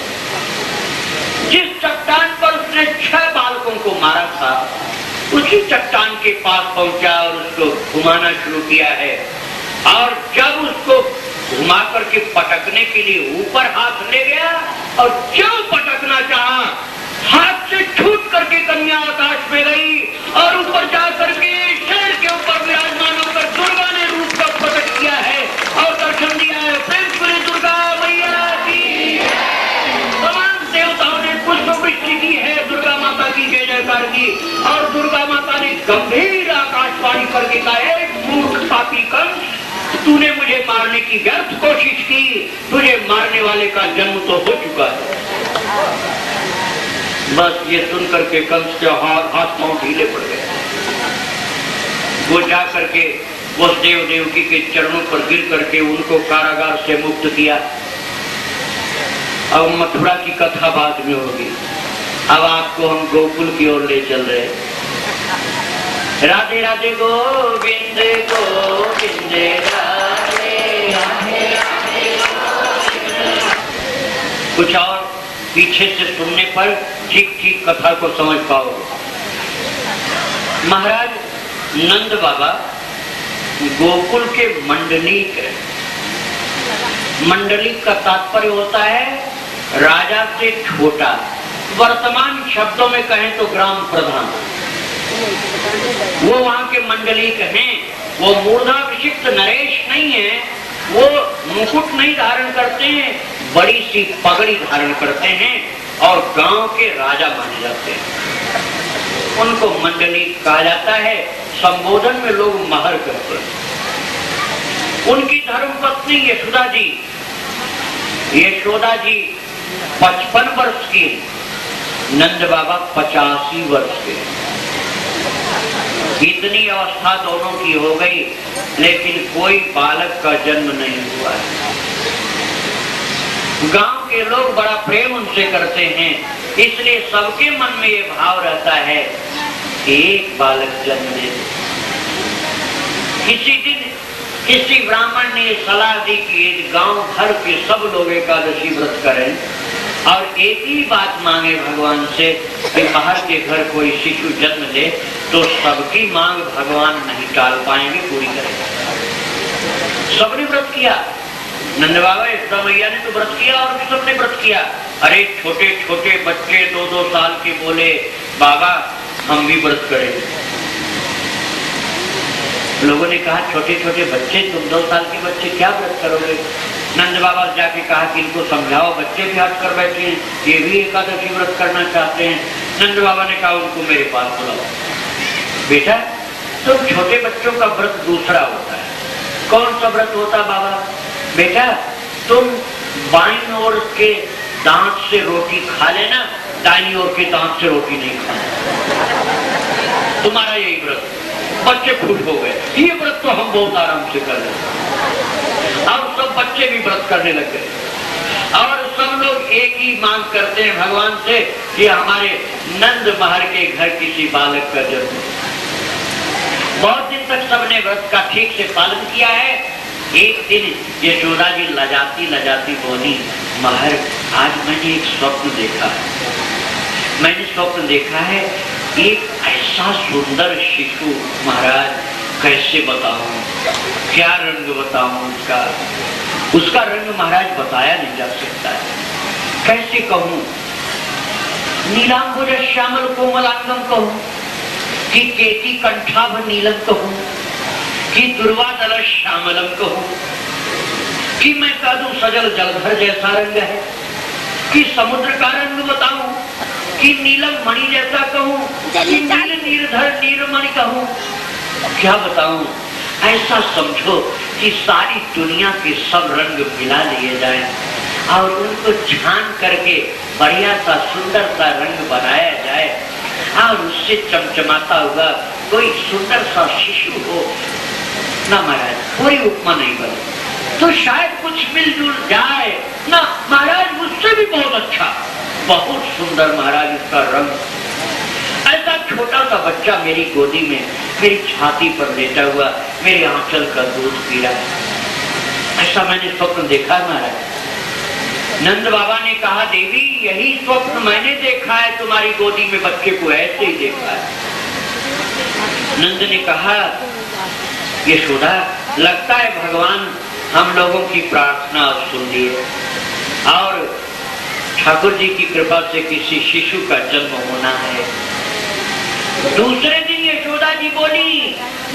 जिस चट्टान पर उसने 6 बालकों को मारा था, उसी चट्टान के पास पहुंचा और उसको घुमाना शुरू किया है। और जब उसको घुमा करके पटकने के लिए ऊपर हाथ ले गया और जो पटकना चाहा, हाथ से छूट करके कन्या आकाश में गई और ऊपर जा करके शेर के ऊपर विराजमान होकर दुर्गा ने रूप का प्रकट किया है और दर्शन दिया है। प्रेम पूरी दुर्गा मैया की, तमाम देवताओं ने पुष्पवृष्टि की है, दुर्गा माता की जय जयकार की। और दुर्गा माता ने गंभीर आकाशवाणी करके कहा, मूर्ख पापी कंस, तूने मुझे मारने की व्यर्थ कोशिश की, तुझे मारने वाले का जन्म तो हो चुका है। बस ये सुन करके कंस के हाथ पांव ढीले पड़ गए। वो जा करके वसुदेव देवकी के चरणों पर गिर करके उनको कारागार से मुक्त किया। अब मथुरा की कथा बाद में होगी, अब आपको हम गोकुल की ओर ले चल रहे। राधे राधे गोविंद गोविंद राधे राधे राधे। कुछ और पीछे से सुनने पर ठीक ठीक कथा को समझ पाओगे। महाराज नंद बाबा गोकुल के मंडलीक है। मंडलीक का तात्पर्य होता है राजा से छोटा, वर्तमान शब्दों में कहें तो ग्राम प्रधान। वो वहां के मंडलीक हैं। वो मूर्धाभिषिक्त नरेश नहीं है, वो मुकुट नहीं धारण करते हैं, बड़ी सी पगड़ी धारण करते हैं और गांव के राजा माने जाते हैं। उनको मंडलीक कहा जाता है। संबोधन में लोग महर करते हैं। उनकी धर्मपत्नी यशोदा जी 55 वर्ष की, नंद बाबा 85 वर्ष के। इतनी अवस्था दोनों की हो गई, लेकिन कोई बालक का जन्म नहीं हुआ है। गांव के लोग बड़ा प्रेम उनसे करते हैं, इसलिए सबके मन में ये भाव रहता है एक बालक जन्म दे। किसी दिन किसी ब्राह्मण ने सलाह दी कि गांव भर के सब लोग एकादशी व्रत करें और एक ही बात मांगे भगवान से कि बाहर के घर कोई शिशु जन्म दे, तो सबकी मांग भगवान नहीं टाल पाएंगे, पूरी करेंगे। सबने व्रत किया। नंद बाबा यशोदा मैया ने तो व्रत किया और सबने व्रत किया। अरे छोटे छोटे बच्चे 2-2 साल के बोले बाबा हम भी व्रत करेंगे। लोगों ने कहा छोटे छोटे बच्चे, तुम 2 साल के बच्चे क्या व्रत करोगे? नंद बाबा जाके कहा कि इनको समझाओ, बच्चे भी हट कर बैठे हैं, ये भी एकादशी व्रत करना चाहते हैं। नंद बाबा ने कहा उनको मेरे पास बुलाओ। बेटा तुम छोटे बच्चों का व्रत दूसरा होता है। कौन सा व्रत होता बाबा? बेटा तुम बाईं ओर के दांत से रोटी खा लेना, दाईं ओर के दांत से रोटी नहीं खाना, तुम्हारा यही व्रत। बच्चे खुश हो गए, ये व्रत तो हम बहुत आराम से कर लेते। अब सब बच्चे भी व्रत करने लग गए और सब लोग एक ही मांग करते हैं भगवान से कि हमारे नंद महर के घर किसी बालक का जन्म। बहुत दिन तक सबने व्रत का ठीक से पालन किया है। एक दिन यशोदा जी लजाती बोली, महर आज मैंने एक स्वप्न देखा है। मैंने स्वप्न देखा है एक ऐसा सुंदर शिशु, महाराज कैसे बताऊं, क्या रंग बताऊं उसका रंग महाराज बताया नहीं जा सकता है। कैसे कहूं? नीलांबुज श्यामल कोमलांगम कहूं कि केती कंठाभ नीलम कहूं कि दुर्वादल श्यामलम कहूं कि मैं कह दूं सजल जलधर जैसा रंग है कि समुद्र का रंग बताऊं कि नीलम मणि जैसा कहूं कि नील नीरधर नीलमणि कहूं, क्या बताऊं? ऐसा समझो कि सारी दुनिया के सब रंग मिला लिए जाएं और उनको छान करके बढ़िया सा सुंदर सा रंग बनाया जाए और उससे चमचमाता हुआ कोई सुंदर सा शिशु हो ना महाराज, कोई उपमा नहीं बने तो शायद कुछ मिलजुल जाए ना महाराज, उससे भी बहुत अच्छा, बहुत सुंदर महाराज उसका रंग। ऐसा छोटा सा बच्चा मेरी गोदी में मेरी छाती पर लेटा हुआ मेरे आंचल का दूध पी रहा है, ऐसा मैंने स्वप्न देखा महाराज। नंद बाबा ने कहा देवी यही स्वप्न मैंने देखा है, तुम्हारी गोदी में बच्चे को ऐसे ही देखा है। नंद ने कहा यशोदा लगता है भगवान हम लोगों की प्रार्थना सुन लिए और ठाकुर जी की कृपा से किसी शिशु का जन्म होना है। दूसरे दिन यशोदा जी बोली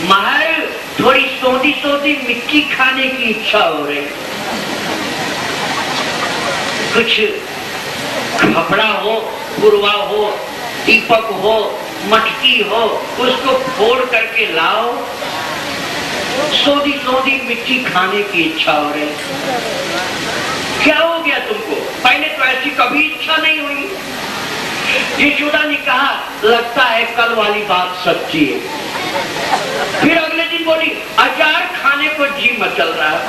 महाराज थोड़ी सोधी सोधी मिट्टी खाने की इच्छा हो रही, कुछ खपड़ा हो, पुरवा हो, दीपक हो, मटकी हो, उसको फोड़ करके लाओ, सोधी सोधी मिट्टी खाने की इच्छा हो रही। क्या हो गया तुमको? पहले तो ऐसी कभी इच्छा नहीं हुई। यशोदा ने कहा लगता है कल वाली बात सच्ची है। फिर अगले दिन बोली अचार खाने को जी मचल रहा है।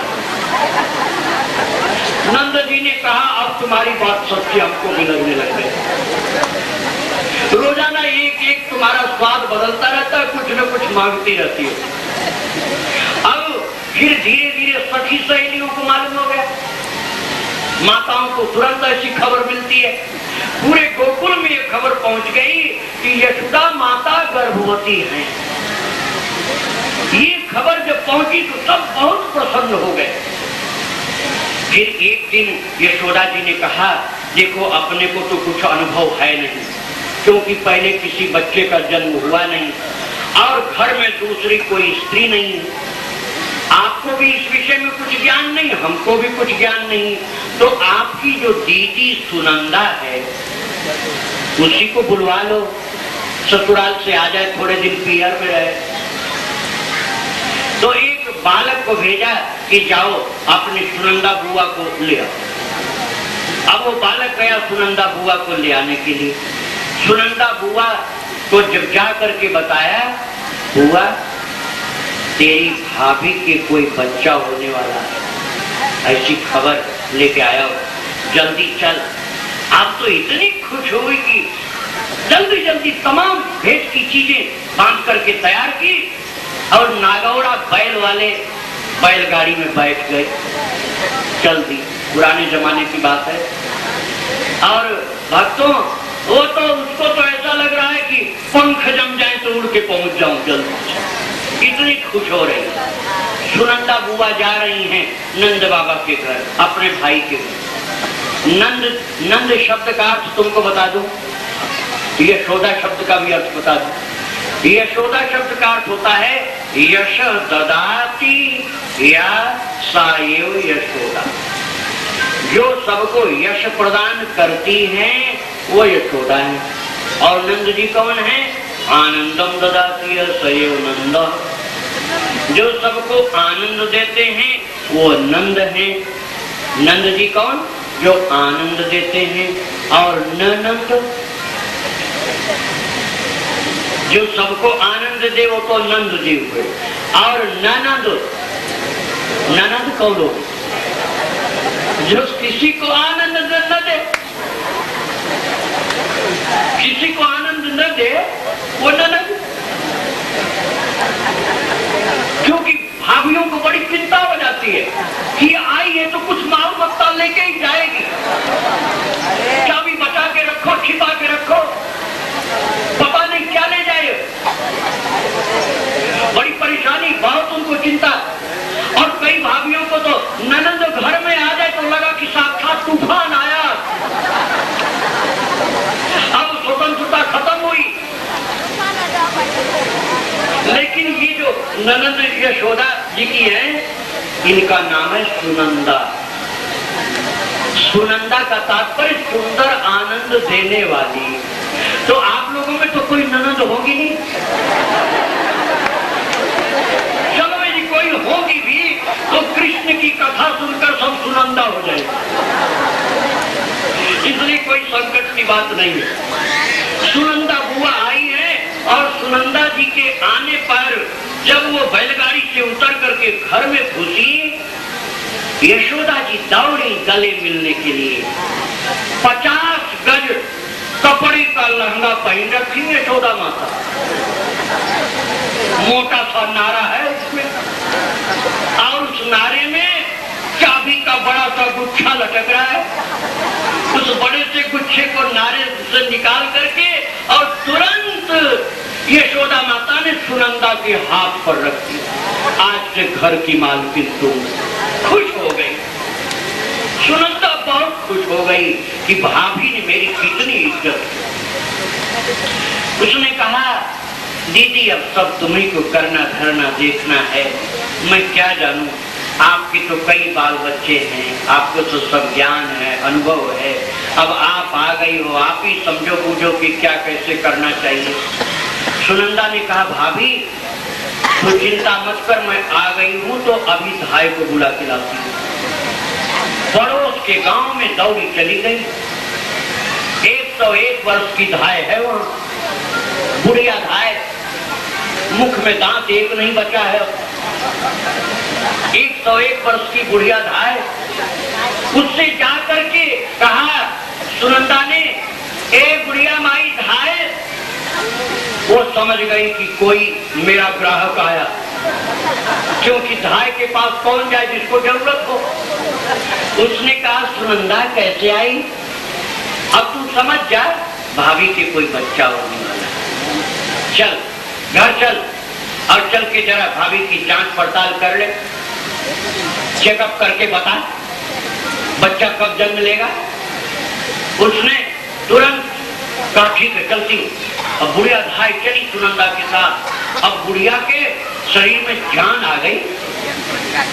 नंद जी ने कहा अब तुम्हारी बात सच्ची हमको भी लगने लग गई। रोजाना एक एक तुम्हारा स्वाद बदलता रहता है, कुछ न कुछ मांगती रहती है। अब फिर धीरे धीरे सखी सहेलियों को मालूम हो गया, माताओं को तुरंत ऐसी खबर मिलती है, पूरे गोकुल में ये खबर पहुंच गई कि यशोदा माता गर्भवती हैं। ये खबर जब पहुंची तो सब बहुत प्रसन्न हो गए। फिर एक दिन यशोदा जी ने कहा देखो अपने को तो कुछ अनुभव है नहीं, क्योंकि पहले किसी बच्चे का जन्म हुआ नहीं और घर में दूसरी कोई स्त्री नहीं, आपको भी इस विषय में कुछ ज्ञान नहीं, हमको भी कुछ ज्ञान नहीं, तो आपकी जो दीदी सुनंदा है उसी को बुलवा लो, ससुराल से आ जाए, थोड़े दिन पियर में रहे। तो एक बालक को भेजा कि जाओ अपनी सुनंदा बुआ को ले आओ। अब वो बालक गया सुनंदा बुआ को ले आने के लिए। सुनंदा बुआ को जब जा करके बताया बुआ तेरी भाभी के कोई बच्चा होने वाला है, ऐसी खबर लेके आया हो, जल्दी चल। आप तो इतनी खुश हुई कि जल्दी जल्दी तमाम भेंट की चीजें बांध करके तैयार की और नागौड़ा बैल वाले बैलगाड़ी में बैठ गए, चल दी। पुराने जमाने की बात है। और भक्तों वो तो उसको तो ऐसा लग रहा है कि पंख जम जाए तो उड़ के पहुंच जाऊं जल्दी, इतनी खुश हो रही। सुनंदा बुआ जा रही हैं नंद बाबा के घर, अपने भाई के घर। नंद शब्द का अर्थ तुमको बता दूं, यशोदा शब्द का भी अर्थ बता दूं। यशोदा शब्द का अर्थ होता है यश ददाती या साएव यशोदा, जो सबको यश प्रदान करती हैं वो यशोदा है। और नंद जी कौन है? आनंदम ददाती सएव नंद, जो सबको आनंद देते हैं वो नंद है। नंद जी कौन? जो आनंद देते हैं। और नंद जो सबको आनंद दे वो तो नंद जी हुए। और ननद, ननद कौन हो? जो किसी को आनंद न दे, किसी को आनंद न दे वो ननद। क्योंकि भाभियों को बड़ी चिंता हो जाती है कि आई है तो कुछ माल मत्ता लेके ही जाएगी, चाबी बचा के रखो, छिपा के रखो, पता नहीं क्या ले जाए। बड़ी परेशानी, बहुत उनको चिंता। और कई भाभियों को तो ननद घर में आ जाए तो लगा कि साक्षात तूफान आया, अब स्वतंत्रता खत्म हुई। लेकिन ये जो ननद यशोदा जी की है इनका नाम है सुनंदा। सुनंदा का तात्पर्य सुंदर आनंद देने वाली। तो आप लोगों में तो कोई ननद होगी नहीं, चलो यदि कोई होगी भी तो कृष्ण की कथा सुनकर सब सुनंदा हो जाएगी। इसलिए कोई संकट की बात नहीं है। सुनंदा बुआ आई है और सुनंदा जी के आने पर जब वो बैलगाड़ी से उतर करके घर में घुसी, यशोदा जी दौड़ी गले मिलने के लिए। 50 गज कपड़े का लहंगा पहन रखी यशोदा माता, मोटा सा नारा है उसमें, और उस नारे में चाबी का बड़ा सा गुच्छा लटक रहा है। उस बड़े से गुच्छे को नारे से निकाल करके और तुरंत यशोदा माता ने सुनंदा के हाथ पर रख दिया। आज से घर की मालकिन तुम। खुश हो गई सुनंदा, बहुत खुश हो गई कि भाभी ने मेरी कितनी इज्जत की। उसने कहा, दीदी अब सब तुम्ही को करना धरना देखना है, मैं क्या जानूं, आपके तो कई बाल बच्चे हैं, आपको तो सब ज्ञान है, अनुभव है, अब आप आ गई हो, आप ही समझो बूझो कि क्या कैसे करना चाहिए। सुनंदा ने कहा, भाभी तो चिंता मत कर, मैं आ गई हूँ तो अभी धाय को बुला के लाती हूँ। पड़ोस के गांव में दौड़ी चली गई। 101 वर्ष की धाय है वहाँ, बुढ़िया धाय, मुख में दांत एक नहीं बचा है। 101 वर्ष की बुढ़िया धाय, उससे जाकर के कहा सुनंदा ने, ए बुढ़िया माई धाय। वो समझ गई कि कोई मेरा ग्राहक आया, क्योंकि धाय के पास कौन जाए जिसको जरूरत हो। उसने कहा, सुनंदा कैसे आई, अब तू समझ जा, भाभी के कोई बच्चा होने वाला, चल घर चल और चल के जरा भाभी की जांच पड़ताल कर ले, चेकअप करके बता बच्चा कब जन्म लेगा। उसने तुरंत कहा, ठीक है चलती हूँ। अब बुढ़िया धाय चली सुनंदा के साथ। अब बुढ़िया के शरीर में जान आ गई,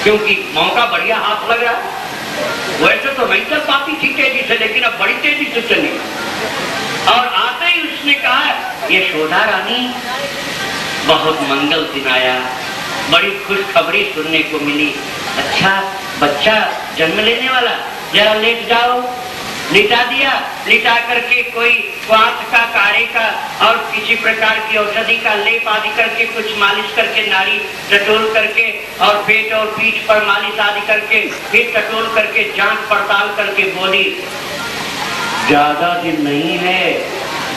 क्योंकि मौका बढ़िया हाथ लग रहा। वैसे तो नहीं चल पाती थी तेजी से, लेकिन अब बड़ी तेजी से चली। और आते ही उसने कहा, यशोदा रानी बहुत मंगल दिन आया, बड़ी खुशखबरी सुनने को मिली। अच्छा बच्चा जन्म लेने वाला, जरा लेट जाओ। लिटा दिया, लिटा करके कोई स्वास्थ्य का, काढ़े का और किसी प्रकार की औषधि का लेप आदि करके, कुछ मालिश करके, नाड़ी टटोल करके और पेट और पीठ पर मालिश आदि करके, फिर टटोल करके जांच पड़ताल करके बोली, ज्यादा दिन नहीं है,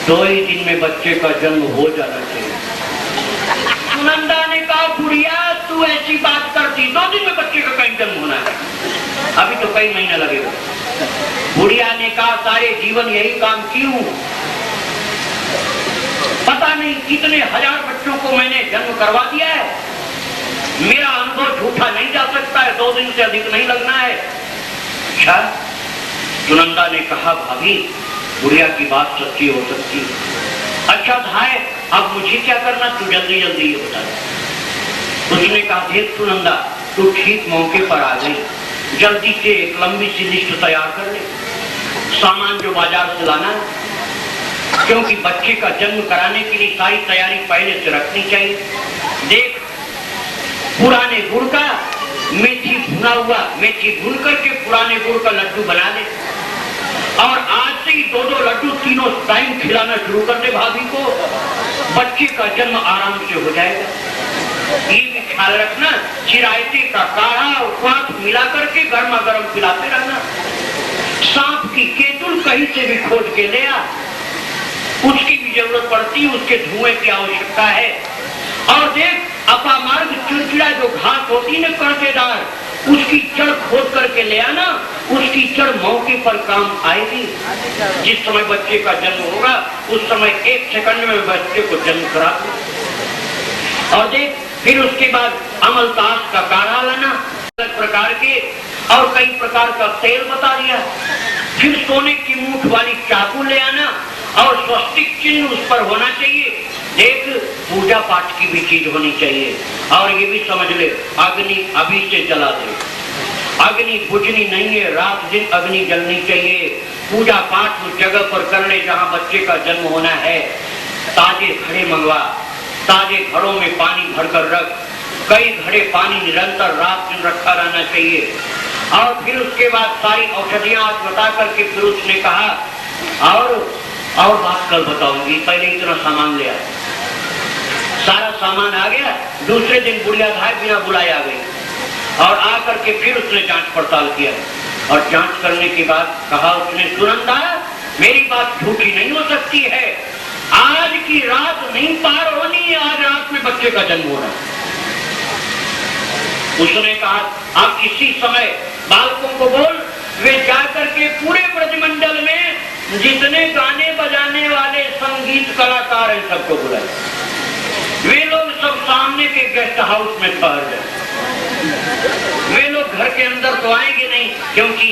2 ही दिन में बच्चे का जन्म हो जाना चाहिए। सुनंदा ने कहा, बुढ़िया तू ऐसी बात करती, 2 दिन में बच्चे का कहीं जन्म होना है, अभी तो कई महीना लगेगा। बुढ़िया ने कहा, सारे जीवन यही काम क्यों, पता नहीं कितने हजार बच्चों को मैंने जन्म करवा दिया है, मेरा अनुभव झूठा नहीं जा सकता है, 2 दिन से अधिक नहीं लगना है। अच्छा, सुनंदा ने कहा, भाभी बुढ़िया की बात सच्ची हो सकती है। अच्छा धाय, अब मुझे क्या करना, तू जल्दी जल्दी ये बता। उसने कहा, देख सुनंदा, तू ठीक मौके पर आ गई, जल्दी से एक लंबी सी लिस्ट तैयार कर ले, सामान जो बाजार से लाना है, क्योंकि बच्चे का जन्म कराने के लिए सारी तैयारी पहले से रखनी चाहिए। देख, पुराने गुड़ का मेथी भुना हुआ, मेथी भून करके पुराने गुड़ का लड्डू बना ले, और आज से ही 2-2 लड्डू तीनों टाइम खिलाना शुरू कर दे भाभी को, बच्चे का जन्म आराम से हो जाएगा। ये भी ख्याल रखना, चिरायते का काढ़ा और स्वाद मिला करके गर्मा गर्म पिलाते रहना। सांप की केतुल कहीं से भी खोज के ले आ, उसकी भी जरूरत पड़ती है, उसके धुएं की आवश्यकता है। और देख, अपामार्ग चिड़चिड़ा जो घास होती है कांटेदार, उसकी जड़ खोद करके ले आना, उसकी जड़ मौके पर काम आएगी। जिस समय बच्चे का जन्म होगा उस समय 1 सेकंड में बच्चे को जन्म करा दो। और देख, फिर उसके बाद अमलतास का काढ़ा लाना, अलग प्रकार के, और कई प्रकार का तेल बता दिया। फिर सोने की मूठ वाली चाकू ले आना, और स्वस्तिक चिन्ह उस पर होना चाहिए। देख, पूजा पाठ की भी चीज होनी चाहिए। और ये भी समझ ले, अग्नि अभी से जला दे, अग्नि बुझनी नहीं है, रात दिन अग्नि जलनी चाहिए। पूजा पाठ उस जगह पर कर ले जहाँ बच्चे का जन्म होना है। ताजे घड़े मंगवा, ताजे घड़ों में पानी भरकर रख, कई घड़े पानी निरंतर रात दिन रखा रहना चाहिए। और फिर उसके बाद सारी औषधियां बता करके फिर उसने कहा और बात कल बताऊंगी, पहले इतना सामान ले आया। सारा सामान आ गया। दूसरे दिन बुढ़िया धाय बिना बुलाए आ गई और आकर के फिर उसने जांच पड़ताल किया और जांच करने के बाद कहा उसने, सुनंदा मेरी बात झूठी नहीं हो सकती है, आज की रात नहीं पार होनी है, आज रात में बच्चे का जन्म होना। उसने कहा अब इसी समय बालकों को बोल, वे जाकर के पूरे ब्रजमंडल में जितने गाने बजाने वाले संगीत कलाकार हैं सबको बुलाए। वे लोग सब सामने के गेस्ट हाउस में ठहर जाए। वे लोग घर के अंदर तो आएंगे नहीं, क्योंकि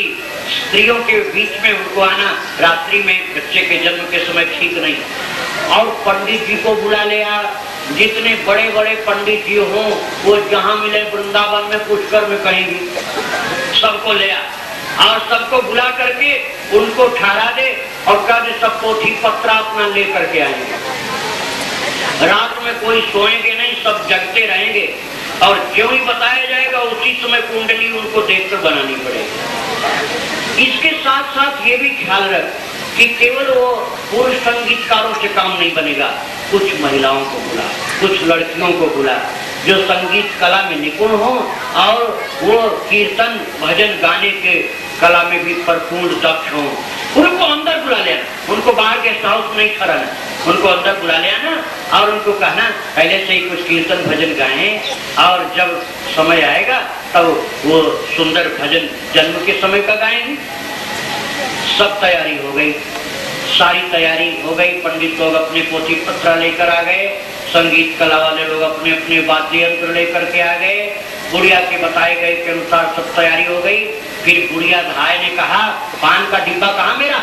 स्त्रियों के बीच में उनको आना रात्रि में बच्चे के जन्म के समय ठीक नहीं। और पंडित जी को बुला लिया, जितने बड़े बड़े पंडित जी हों वो जहां मिले वृंदावन में पुष्कर में कहीं भी सबको ले आ और सबको बुला करके उनको ठहरा दे और कह दे सब पोथी पत्रा अपना ले करके आएंगे। रात में कोई सोएंगे नहीं, सब जगते रहेंगे और जो ही बताया जाएगा उसी समय कुंडली उनको देखकर बनानी पड़ेगी। इसके साथ साथ ये भी ख्याल रख कि केवल वो पुरुष संगीतकारों से काम नहीं बनेगा, कुछ महिलाओं को बुला, कुछ लड़कियों को बुला जो संगीत कला में निपुण हो और वो कीर्तन भजन गाने के कला में भी परिपूर्ण दक्ष हो। उनको अंदर बुला लेना, उनको बाहर गेस्ट हाउस नहीं ठहराना, उनको अंदर बुला लेना और उनको कहना पहले से ही कुछ कीर्तन भजन गाएं और जब समय आएगा तब वो सुंदर भजन जन्म के समय का गाएंगे। सब तैयारी हो गई, सारी तैयारी हो गई। पंडित लोग अपने पोथी पत्र लेकर आ गए, संगीत कला वाले लोग अपने अपने वाद्य यंत्र लेकर के आ गए। बुढ़िया के बताए गए के अनुसार सब तैयारी हो गई। फिर बुढ़िया धाय ने कहा, पान का डिब्बा कहाँ मेरा?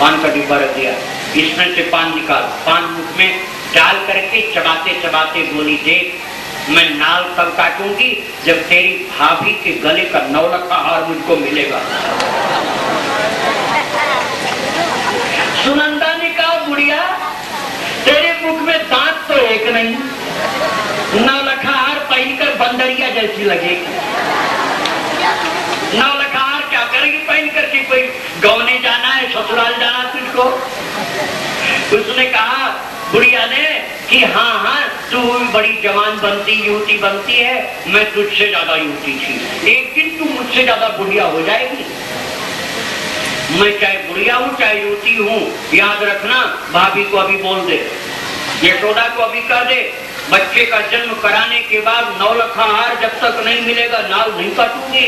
पान का डिब्बा रख दिया, इसमें से पान निकाल। पान मुख में डाल करके चबाते चबाते बोली, देख मैं नाल तब काटूंगी जब तेरी भाभी के गले का 9 लाख का हार मुझको मिलेगा। सुनंदा ने कहा, बुढ़िया तेरे मुख में दांत तो एक नहीं, 9 लाख हार पहनकर बंदरिया जैसी लगेगी। 9 लाख हार क्या करेगी पहन करके? कोई गौने जाना है, ससुराल जाना तुझको? उसने कहा बुढ़िया ने कि हाँ हाँ तू बड़ी जवान बनती युवती बनती है, मैं तुझसे ज्यादा युवती थी, एक दिन तू मुझसे ज्यादा बुढ़िया हो जाएगी। मैं चाहे बुढ़िया हूँ चाहे युवती हूँ, याद रखना भाभी को अभी बोल दे, यशोदा को अभी कह दे, बच्चे का जन्म कराने के बाद 9 लाख हार जब तक नहीं मिलेगा नाल नहीं काटूंगी।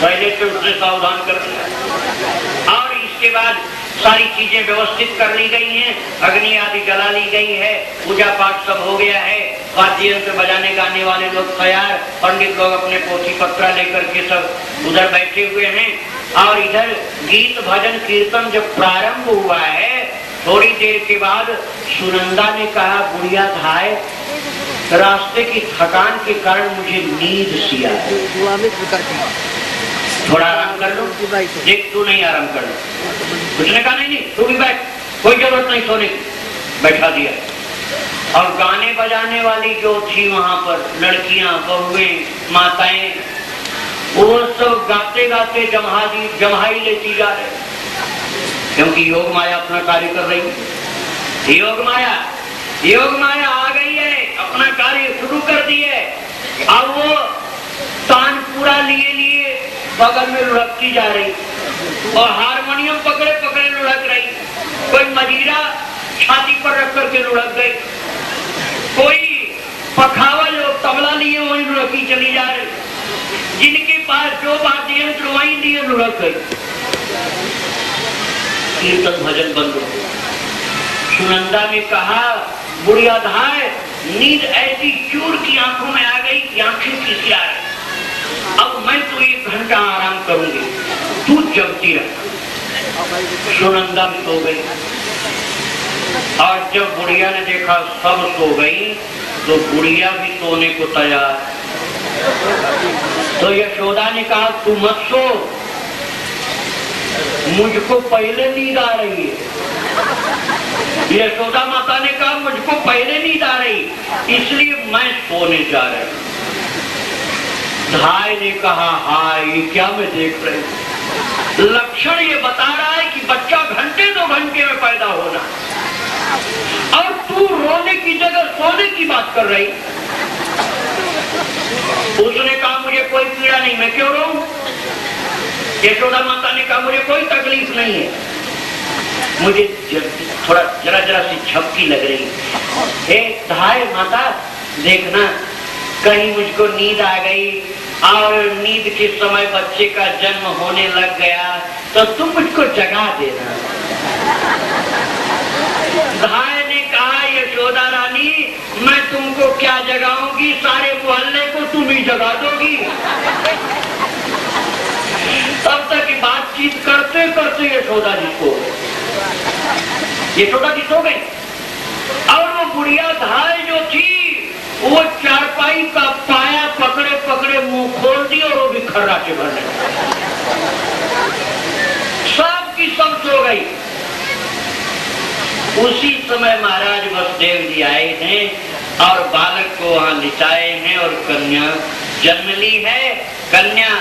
पहले से उसने सावधान कर दिया। और इसके बाद सारी चीजें व्यवस्थित कर ली गई हैं, अग्नि आदि जला ली गई है, पूजा पाठ सब हो गया है, वाद्य यंत्र बजाने गाने वाले लोग तैयार, पंडित लोग अपने पोथी पत्रा लेकर के सब उधर बैठे हुए हैं। और इधर गीत भजन कीर्तन जब प्रारंभ हुआ है, थोड़ी देर के बाद सुनंदा ने कहा, बुढ़िया धाय रास्ते की थकान के कारण मुझे नींद सी आ रही, थोड़ा आराम कर लो। देख तू नहीं आराम कर लो। उसने कहा नहीं तू भी बैठ, कोई जरूरत नहीं सोने की। बैठा दिया। और गाने बजाने वाली जो थी वहां पर लड़कियां, बहुएं, माताएं, वो सब गाते गाते जम्हाई लेती जा रहे, क्योंकि योग माया अपना कार्य कर रही है। योग माया आ गई है, अपना कार्य शुरू कर दी है। अब वो तान पूरा लिए बगल में लुढ़कती जा रही और हारमोनियम पकड़े पकड़े लुढ़क रही। कोई मजीरा छाती पर रख करके लुढ़क गई, कोई पखावा जो तबला लिए वही लुढ़की चली जा रही, जिनके पास जो वाद्य यंत्र वही लिए लुढ़क गई। कीर्तन भजन बंद हो। सुनंदा ने कहा, बुढ़िया धाय नींद ऐसी चूर की आंखों में आ गई कि आंखें खिसिया रही, अब मैं तो 1 घंटा आराम करूंगी, तू जगती रह। सुनंदा सो गई। और जब बुढ़िया ने देखा सब सो गई तो बुढ़िया भी सोने को तैयार। तो यशोदा ने कहा, तू मत सो, मुझको पहले नींद आ रही है। यशोदा माता ने कहा, मुझको पहले नींद आ रही, इसलिए मैं सोने जा रही। धाय ने कहा, हाय ये क्या मैं देख रही हूं, लक्षण ये बता रहा है कि बच्चा घंटे 2 घंटे में पैदा होना, और तू रोने की जगह सोने की बात कर रही। उसने कहा मुझे कोई पीड़ा नहीं, मैं क्यों रोऊं। यशोदा माता ने कहा मुझे कोई तकलीफ नहीं है, मुझे थोड़ा जरा सी झपकी लग रही है। धाय माता देखना, कहीं मुझको नींद आ गई और नींद के समय बच्चे का जन्म होने लग गया तो तुम मुझको जगा देना। धाय ने कहा, यशोदा रानी मैं तुमको क्या जगाऊंगी, सारे मोहल्ले को तुम ही जगा दोगी। तब तक बातचीत करते करते यशोदा जी सो गई, और वो बुढ़िया धाय जो थी वो चारपाई का पाया पकड़े पकड़े मुंह खोल दी और वो भी खर्राटे भरने सब की सब सो गई। उसी समय महाराज वसुदेव जी आए हैं और बालक को वहां लिटाए हैं और कन्या जन्म ली है। कन्या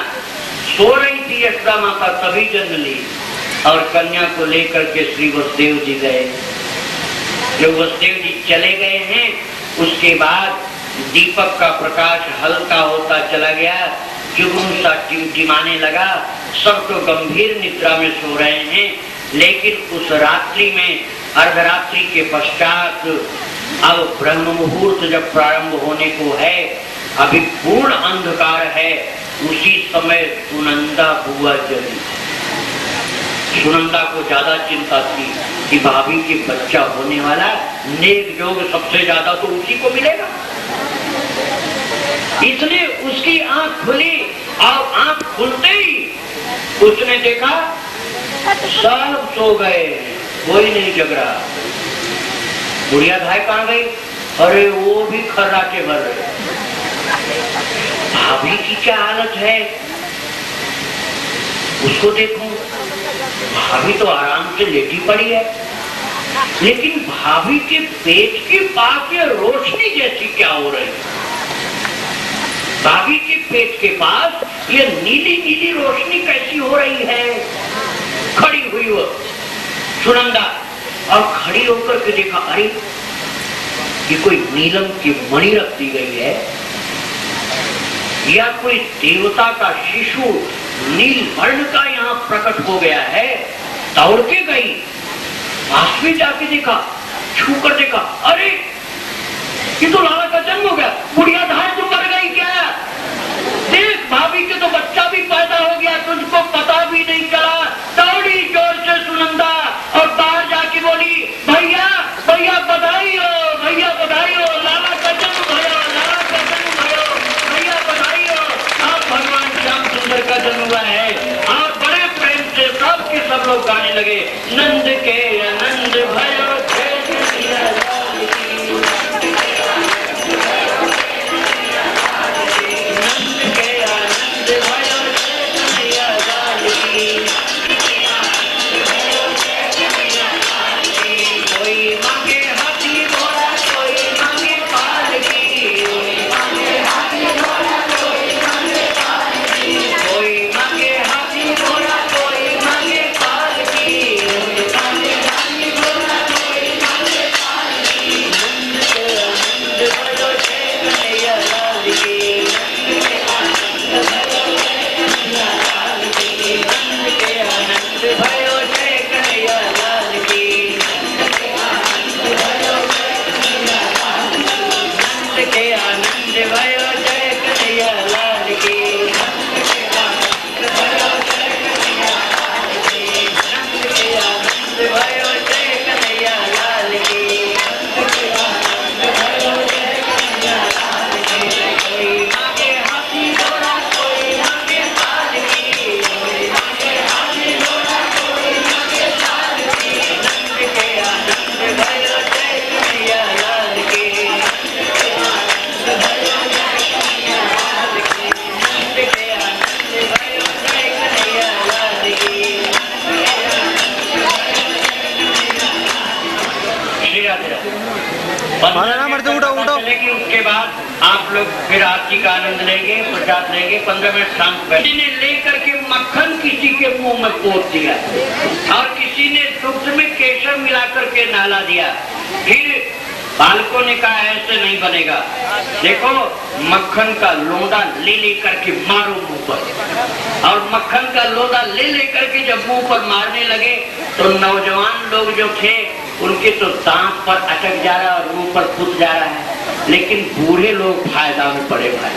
सो रही थी, यशोदा माता तभी जन्म ली, और कन्या को लेकर के श्री वसुदेव जी गए। जब वसुदेव जी चले गए हैं उसके बाद दीपक का प्रकाश हल्का होता चला गया, जुगनू सा टिमटिमाने लगा, सब तो गंभीर निद्रा में सो रहे हैं। लेकिन उस रात्रि में अर्धरात्रि के पश्चात अब ब्रह्म मुहूर्त जब प्रारंभ होने को है, अभी पूर्ण अंधकार है, उसी समय सुनंदा बुआ जगी। सुनंदा को ज्यादा चिंता थी कि भाभी के बच्चा होने वाला, नेक योग सबसे ज्यादा तो उसी को मिलेगा, इसलिए उसकी आंख खुली और आंख खुलते ही उसने देखा सब सो गए, कोई नहीं जग रहा। बुढ़िया धाय कहाँ गई? अरे वो भी खर्राटे भर रहे। भाभी की क्या हालत है उसको देखूं, भाभी तो आराम से लेटी पड़ी है, लेकिन भाभी के पेट के पास ये रोशनी जैसी क्या हो रही है। भाभी के पेट के पास ये नीली नीली रोशनी कैसी हो रही है। खड़ी हुई वो सुनंदा और खड़ी होकर के देखा, अरे ये कोई नीलम की मणि रख दी गई है या कोई देवता का शिशु नील वर्ण का यहाँ प्रकट हो गया है। दौड़ के गई, पास में जाके देखा, छू कर देखा, अरे ये तो लाला का जन्म हो गया। बुढ़िया धाय तुम मर गई क्या? देख भाभी के तो बच्चा भी पैदा हो गया, तुझको पता भी नहीं चला। दौड़ी जोर से सुनंदा और बाहर जाके बोली, भैया भैया बधाई हो, भैया बधाई हो, लाला का जन्म भयो, लाला का जन्म भयो, भैया बधाई हो, आप भगवान श्याम सुंदर का जन्म हुआ है। और बड़े प्रेम से सब के सब लोग गाने लगे, नंद के आनंद भयो बजेगी, उसके बाद आप लोग फिर आरती का आनंद लेंगे, प्रसाद लेंगे, 15 मिनट शांत बैठे। ने लेकर के मक्खन किसी के मुंह में पोत दिया और किसी ने दुग्ध में केसर मिला करके नहला दिया। फिर बालकों ने कहा ऐसे नहीं बनेगा, देखो मक्खन का लोंदा ले लेकर के मारो मुंह पर। और मक्खन का लोंदा ले लेकर के जब मुंह पर मारने लगे तो नौजवान लोग जो थे उनके तो दांत पर अटक जा रहा और मुंह पर फूट जा रहा है, लेकिन बूढ़े लोग फायदा में पड़े भाई।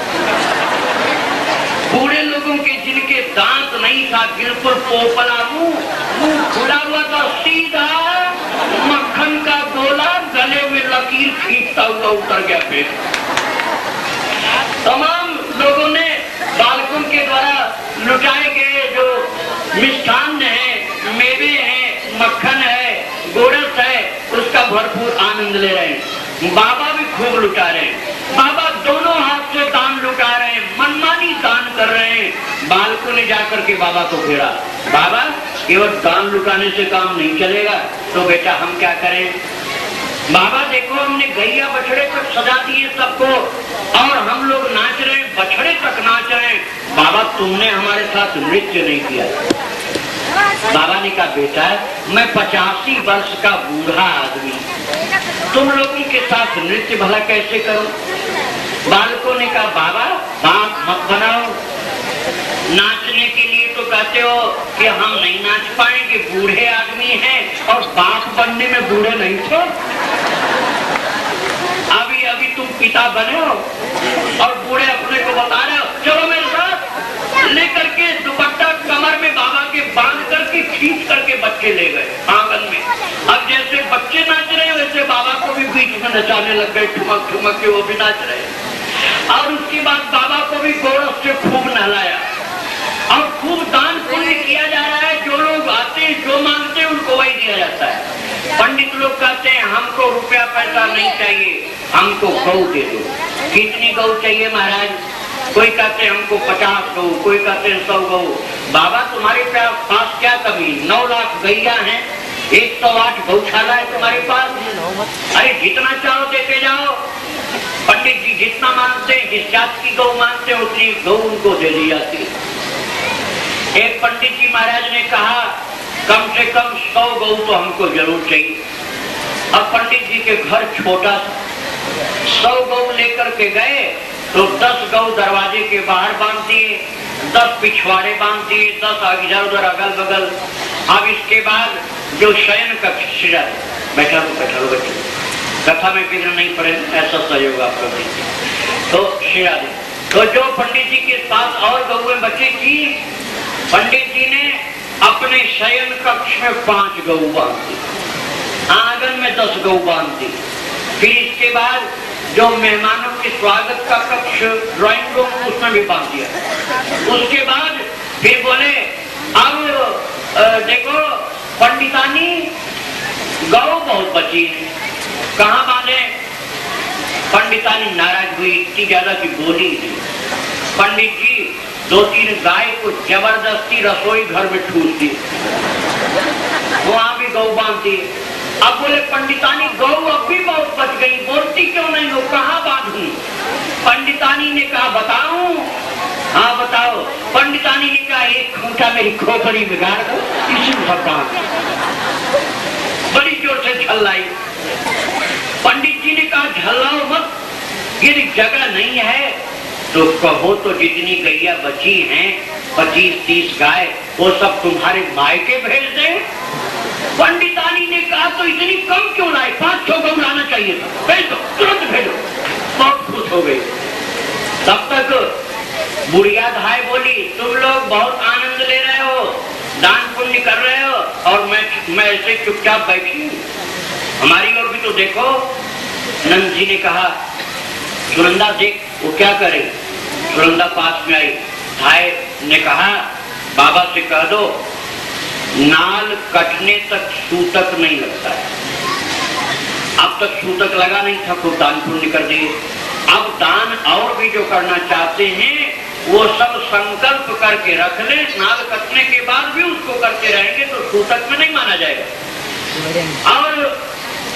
बूढ़े लोगों के जिनके दांत नहीं था, बिल्कुल पोपला मुंह खुला हुआ था, सीधा मक्खन का गोला गले में लकीर खींचता हुआ उतर गया पेट। तमाम लोगों ने बालकों के द्वारा लुटाए गए जो मिष्ठान है, मेवे हैं, मक्खन है, गोरस है, उसका भरपूर आनंद ले रहे हैं। बाबा भी खूब लुटा रहे हैं। बाबा दोनों हाथ से दान लुटा रहे हैं, मनमानी दान कर रहे हैं। बालकों ने जाकर के बाबा को घेरा, बाबा केवल दान लुटाने से काम नहीं चलेगा, तो बेटा हम क्या करें? बाबा देखो हमने गैया बछड़े तक सजा दिए सबको और हम लोग नाच रहे हैं, बछड़े तक नाच रहे हैं। बाबा तुमने हमारे साथ नृत्य नहीं किया। बाबा ने कहा बेटा मैं 85 वर्ष का बूढ़ा आदमी, तुम लोगों के साथ नृत्य भला कैसे करूं? बालकों ने कहा बाबा बाप मत बनाओ, नाचने के लिए तो कहते हो कि हम नहीं नाच पाएंगे, बूढ़े आदमी हैं और बाप बनने में बूढ़े नहीं थे। अभी अभी तुम पिता बने हो और बूढ़े अपने को बता रहे हो, चलो मेरे साथ। लेकर के दुपट्टा कमर में बाबा के बांध करके खींच करके बच्चे ले गए आंगन में। अब जैसे बच्चे नाच रहे हैं वैसे बाबा को भी बीच में नचाने लग गए, ठुमक ठुमक के वो भी नाच रहे। और उसके बाद बाबा को भी गोरस से खूब नहलाया और खूब दान पुण्य किया जा रहा है। जो लोग आते हैं जो मांगते हैं उनको वही दिया जाता है। पंडित लोग कहते हैं हमको रुपया पैसा नहीं चाहिए, हमको गौ दे दो। कितनी गौ चाहिए महाराज? कोई कहते हैं हमको 50 गौ, कोई कहते हैं 100 गौ। बाबा तुम्हारे पास क्या कमी? 9 लाख गैया हैं, 108 गौशाला है तुम्हारे पास। अरे जितना चाहो देते जाओ। पंडित जी जितना मांगते हैं, जिस जात की गौ मांगते हैं उतनी गौ उनको दे दी जाती है। एक पंडित जी महाराज ने कहा कम से कम 100 गौ तो हमको जरूर चाहिए। अब पंडित जी के घर छोटा था, 100 गौ लेकर के गए तो 10 गौ दरवाजे के बाहर बांध दिए, 10 पिछवाड़े बांध दिए, 10 इधर उधर अगल बगल। अब इसके बाद जो शयन कक्ष बैठा लो बच्चे, कथा में विघ्न नहीं पड़े, ऐसा सहयोग आपका तो शिरा दे। तो जो पंडित जी के साथ और गौएं बची थी, पंडित जी ने अपने शयन कक्ष में 5 गौ बांध दी, आंगन में 10 गौ बांध दी। फिर इसके बाद जो मेहमानों के स्वागत का कक्ष ड्राइंग रूम उसमें भी बांध दिया। उसके बाद फिर बोले अब देखो पंडितानी गौ बहुत बची है, कहाँ बांधे? पंडितानी नाराज हुई, इतनी ज्यादा की बोली थी। पंडित जी 2-3 गाय को जबरदस्ती रसोई घर में ठूस दी, वहां भी गौ बांध दी। अब बोले पंडितानी गौ अब भी बहुत बच गई, बोलती क्यों नहीं हो, कहाँ बांधूं? पंडितानी ने कहा बताऊं? हाँ बताओ। पंडितानी ने कहा एक खूंटा मेरी खोपड़ी में गाड़ दो, इसी में सब बांध। बड़ी जोर से झल्लाई। पंडित जी ने कहा झल्लाओ मत, यदि जगह नहीं है तो कहो तो जितनी गैया बची हैं 25-30 गाय वो सब तुम्हारे मायके भेज दें। पंडितानी ने कहा तो इतनी कम क्यों लाए, 500 गौ लाना चाहिए था, भेज दो, तुरंत भेजो। बहुत खुश हो गई। तब तक बुढ़िया धाय बोली तुम लोग बहुत आनंद ले रहे हो, दान पुण्य कर रहे हो और मैं ऐसे चुपचाप बैठी हूँ, हमारी ओर भी तो देखो। नंद जी ने कहा सुनंदा देख वो क्या करे। सुनंदा पास में आई, धाय ने कहा बाबा से कह दो नाल कटने तक सूतक नहीं लगता है। अब तक सूतक लगा नहीं था, खूब दान पुण्य कर दिए। अब दान और भी जो करना चाहते हैं वो सब संकल्प करके रख ले, नाल कटने के बाद भी उसको करते रहेंगे तो सूतक में नहीं माना जाएगा। और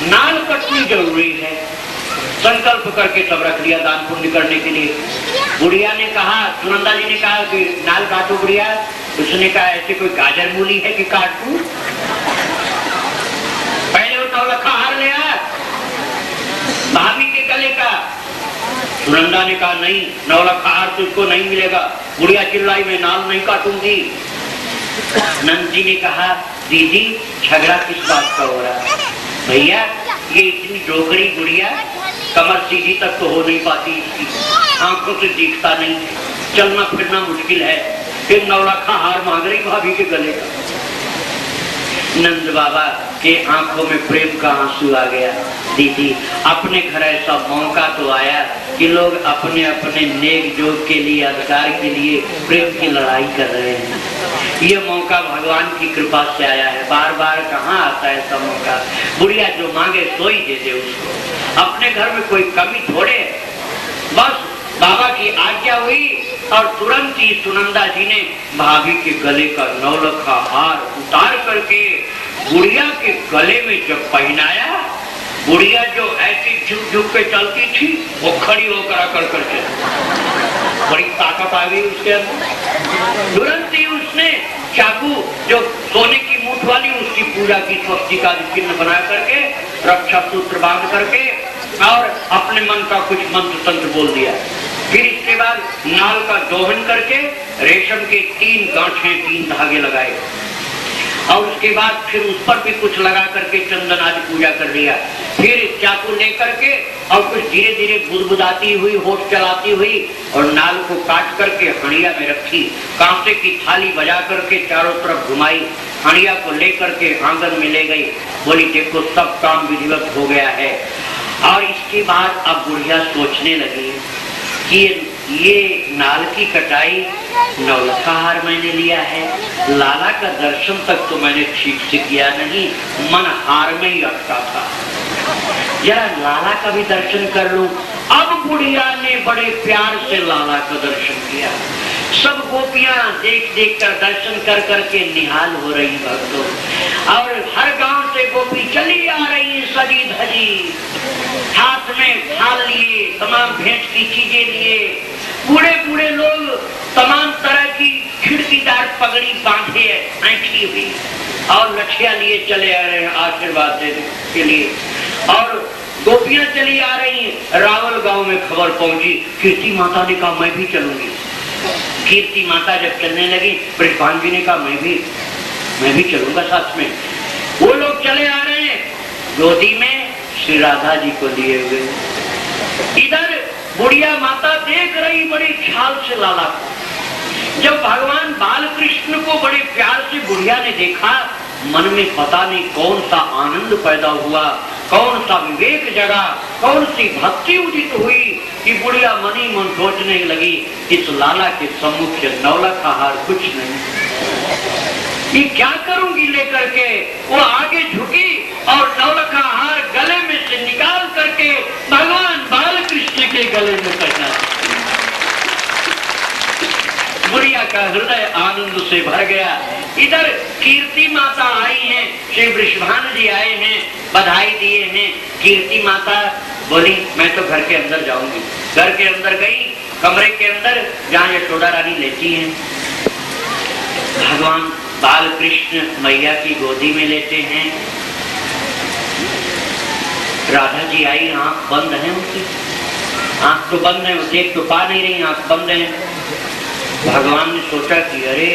नाल कटनी जरूरी है, संकल्प करके सब रख लिया दान पुण्य करने के लिए। बुढ़िया ने कहा, सुनंदा जी ने कहा कि नाल काटो बुढ़िया। उसने कहा ऐसे कोई गाजर मूली है कि काटूं? पहले वो 9 लखा हार ले आ भाभी के गले का। सुनंदा ने कहा नहीं, 9 लखा हार तो उसको नहीं मिलेगा। बुढ़िया चिल्लाई, मैं नाल नहीं काटूंगी। नंद जी ने कहा दीदी झगड़ा किस बात का हो रहा है? भैया ये इतनी डोगरी गुड़िया, कमर सीधी तक तो हो नहीं पाती, इसकी आंखों से दिखता नहीं, चलना फिरना मुश्किल है, फिर 9 लखा हार मांग रही भाभी के गले का। नंद बाबा के आंखों में प्रेम का आंसू आ गया। दीदी अपने घर ऐसा मौका तो आया कि लोग अपने अपने नेक जोग के लिए, अधिकार के लिए प्रेम की लड़ाई कर रहे हैं। ये मौका भगवान की कृपा से आया है, बार बार कहाँ आता है ऐसा मौका। बुढ़िया जो मांगे सो ही दे दे उसको, अपने घर में कोई कमी थोड़े। बस बाबा की आज्ञा हुई और तुरंत ही सुनंदा जी ने भाभी के गले का 9 लखा हार उतार करके बुढ़िया के गले में जब पहनाया, बुढ़िया जो ऐसी झुक झुक के चलती थी वो खड़ी होकर आकर करके बड़ी ताकत आ गई उसके अंदर। तुरंत ही उसने चाकू जो सोने की मूठ वाली उसकी पूजा की स्वस्तिका चिन्ह बना करके, रक्षा सूत्र बांध करके और अपने मन का कुछ मंत्र तंत्र बोल दिया। फिर इसके बाद नाल का दोहन करके रेशम के 3 गांठे 3 धागे लगाए और उसके बाद फिर उस पर भी कुछ लगा करके चंदन आदि पूजा कर लिया। फिर चाकू लेकर के और कुछ धीरे धीरे बुदबुदाती हुई, होठ चलाती हुई और नाल को काट करके हणिया में रखी। कांसे की थाली बजा करके चारों तरफ घुमाई, हणिया को लेकर के आंगन में ले गई। बोली देखो सब काम विधिवत हो गया है। और इसके बाद अब बुढ़िया सोचने लगी कि ये नाल की कटाई 9 लखा हार मैंने लिया है, लाला का दर्शन तक तो मैंने ठीक से किया नहीं, मन हार में ही अटका था, जरा लाला का भी दर्शन कर लूं। अब बुढ़िया ने बड़े प्यार से लाला का दर्शन किया। सब गोपियां देख देख कर दर्शन कर करके निहाल हो रही भक्तों, और हर गांव से गोपी चली आ रही सजी धजी, हाथ में थाल लिए, तमाम भेंट की चीजें लिए। बूढ़े बूढ़े लोग तमाम तरह की खिड़कीदार पगड़ी बांधे ऐंठी हुई और लठिया लिए चले आ रहे हैं आशीर्वाद देने के लिए। और गोपियां चली आ रही हैं। रावल गांव में खबर पहुंची, कीर्ति माता ने कहा मैं भी चलूंगी। कीर्ति माता जब चलने लगी, ब्रजभान जी ने कहा मैं भी चलूंगा साथ में। वो लोग चले आ रहे हैं, गोदी में श्री राधा जी को लिए हुए। इधर बुढ़िया माता देख रही बड़ी ख्याल से लाला को। जब भगवान बाल कृष्ण को बड़े प्यार से बुढ़िया ने देखा, मन में पता नहीं कौन सा आनंद पैदा हुआ, कौन सा विवेक जगा, कौन सी भक्ति उदित हुई कि बुढ़िया मन ही मन सोचने लगी इस लाला के सम्मुख 9 लखा हार कुछ नहीं, ये क्या करूंगी लेकर के। वो आगे झुकी और 9 लखा हार गले में से निकाल करके भगवान बाल कृष्ण के गले में पहना। बुढ़िया का हृदय आनंद से भर गया। इधर कीर्ति माता आई हैं, श्री वृषभानु जी आए हैं, बधाई दिए हैं। कीर्ति माता बोली मैं तो घर के अंदर जाऊंगी। घर के अंदर गई, कमरे के अंदर जहाँ यशोदा रानी लेती हैं। भगवान बाल कृष्ण मैया की गोदी में लेते हैं। राधा जी आई, आंख बंद है उनकी, आंख तो बंद है, वो देख तो पा नहीं रही, आंख बंद है। भगवान ने सोचा कि अरे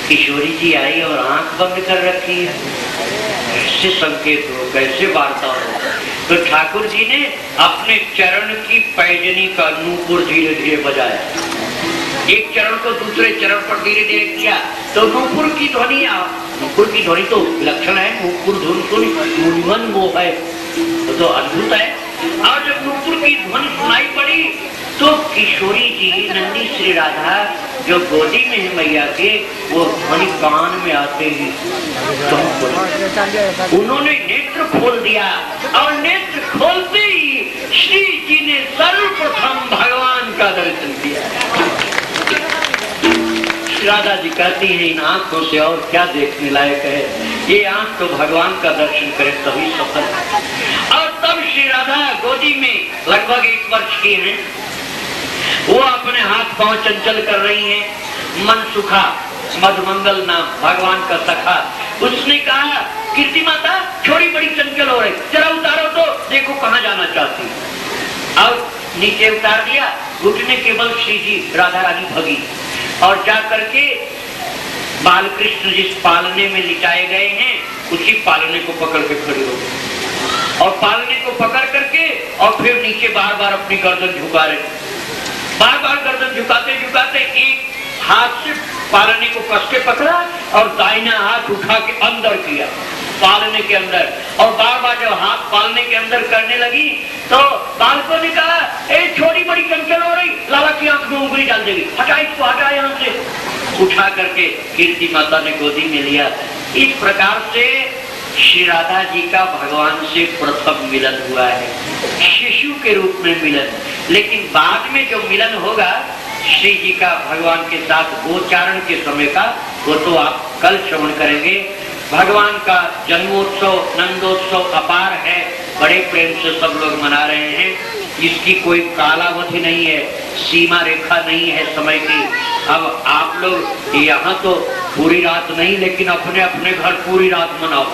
किशोरी जी आई और आंख बंद कर रखी है, कैसे संकेत हो, कैसे वार्ता हो। तो ठाकुर जी ने अपने चरण की पैजनी का नूपुर धीरे धीरे बजाया, एक चरण को दूसरे चरण पर धीरे धीरे किया तो नूपुर की ध्वनि, नूपुर की ध्वनि तो लक्षण है, नूपुर ध्वनि सुनी वो है तो अद्भुत है। और जब नूपुर की ध्वनि सुनाई पड़ी तो किशोरी जी नंदी श्री राधा जो गोदी में है मैया के, वो ध्वनि कान में आते ही तो उन्होंने नेत्र खोल दिया और नेत्र खोलते ही श्री जी ने सर्वप्रथम भगवान का दर्शन किया। राधा जी कहती हैं इन आंखों से और क्या देखने लायक है। ये आंख तो भगवान का दर्शन करे तभी सफल। और तब श्री राधा गोदी में लगभग 1 वर्ष की हैं, वो अपने हाथ पांव चंचल कर रही हैं। मन सुखा मधुमंगल नाम भगवान का सखा, उसने कहा कीर्ति माता छोड़ी बड़ी चंचल हो रही, जरा उतारो तो देखो कहाँ जाना चाहती। और नीचे उतार दिया, घुटने केवल श्री जी राधा रानी भगी और जा करके बाल कृष्ण जिस पालने में लिटाए गए हैं उसी पालने को पकड़ के खड़ी हो गई और पालने को पकड़ करके और फिर नीचे बार बार अपनी गर्दन झुका रहे, बार बार गर्दन झुकाते झुकाते एक हाथ से पालने को कस के पकड़ा और दाहिना हाथ उठा के अंदर किया पालने के अंदर, और बार बार जब हाथ पालने के अंदर करने लगी तो बालकों ने कहा ए छोटी बड़ी चंचल हो रही, लाला की आंख में उंगली डाल देगी, हटा इसको, हटा यहाँ से। उठा करके कीर्ति माता ने गोदी में लिया। इस प्रकार से श्री राधा जी का भगवान से प्रथम मिलन हुआ है, शिशु के रूप में मिलन। लेकिन बाद में जो मिलन होगा श्री जी का भगवान के साथ गोचारण के समय का, वो तो आप कल श्रवण करेंगे। भगवान का जन्मोत्सव नंदोत्सव अपार है, बड़े प्रेम से सब लोग मना रहे हैं। इसकी कोई कालावधि नहीं है, सीमा रेखा नहीं है समय की। अब आप लोग यहाँ तो पूरी रात नहीं, लेकिन अपने अपने घर पूरी रात मनाओ,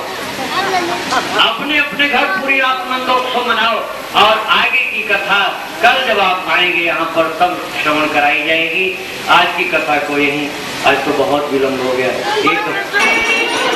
अपने अपने घर पूरी रात नंदोत्सव मनाओ। और आगे की कथा कल जब आप आएंगे यहाँ पर तब श्रवण कराई जाएगी। आज की कथा को यही, आज तो बहुत विलम्ब हो गया। एक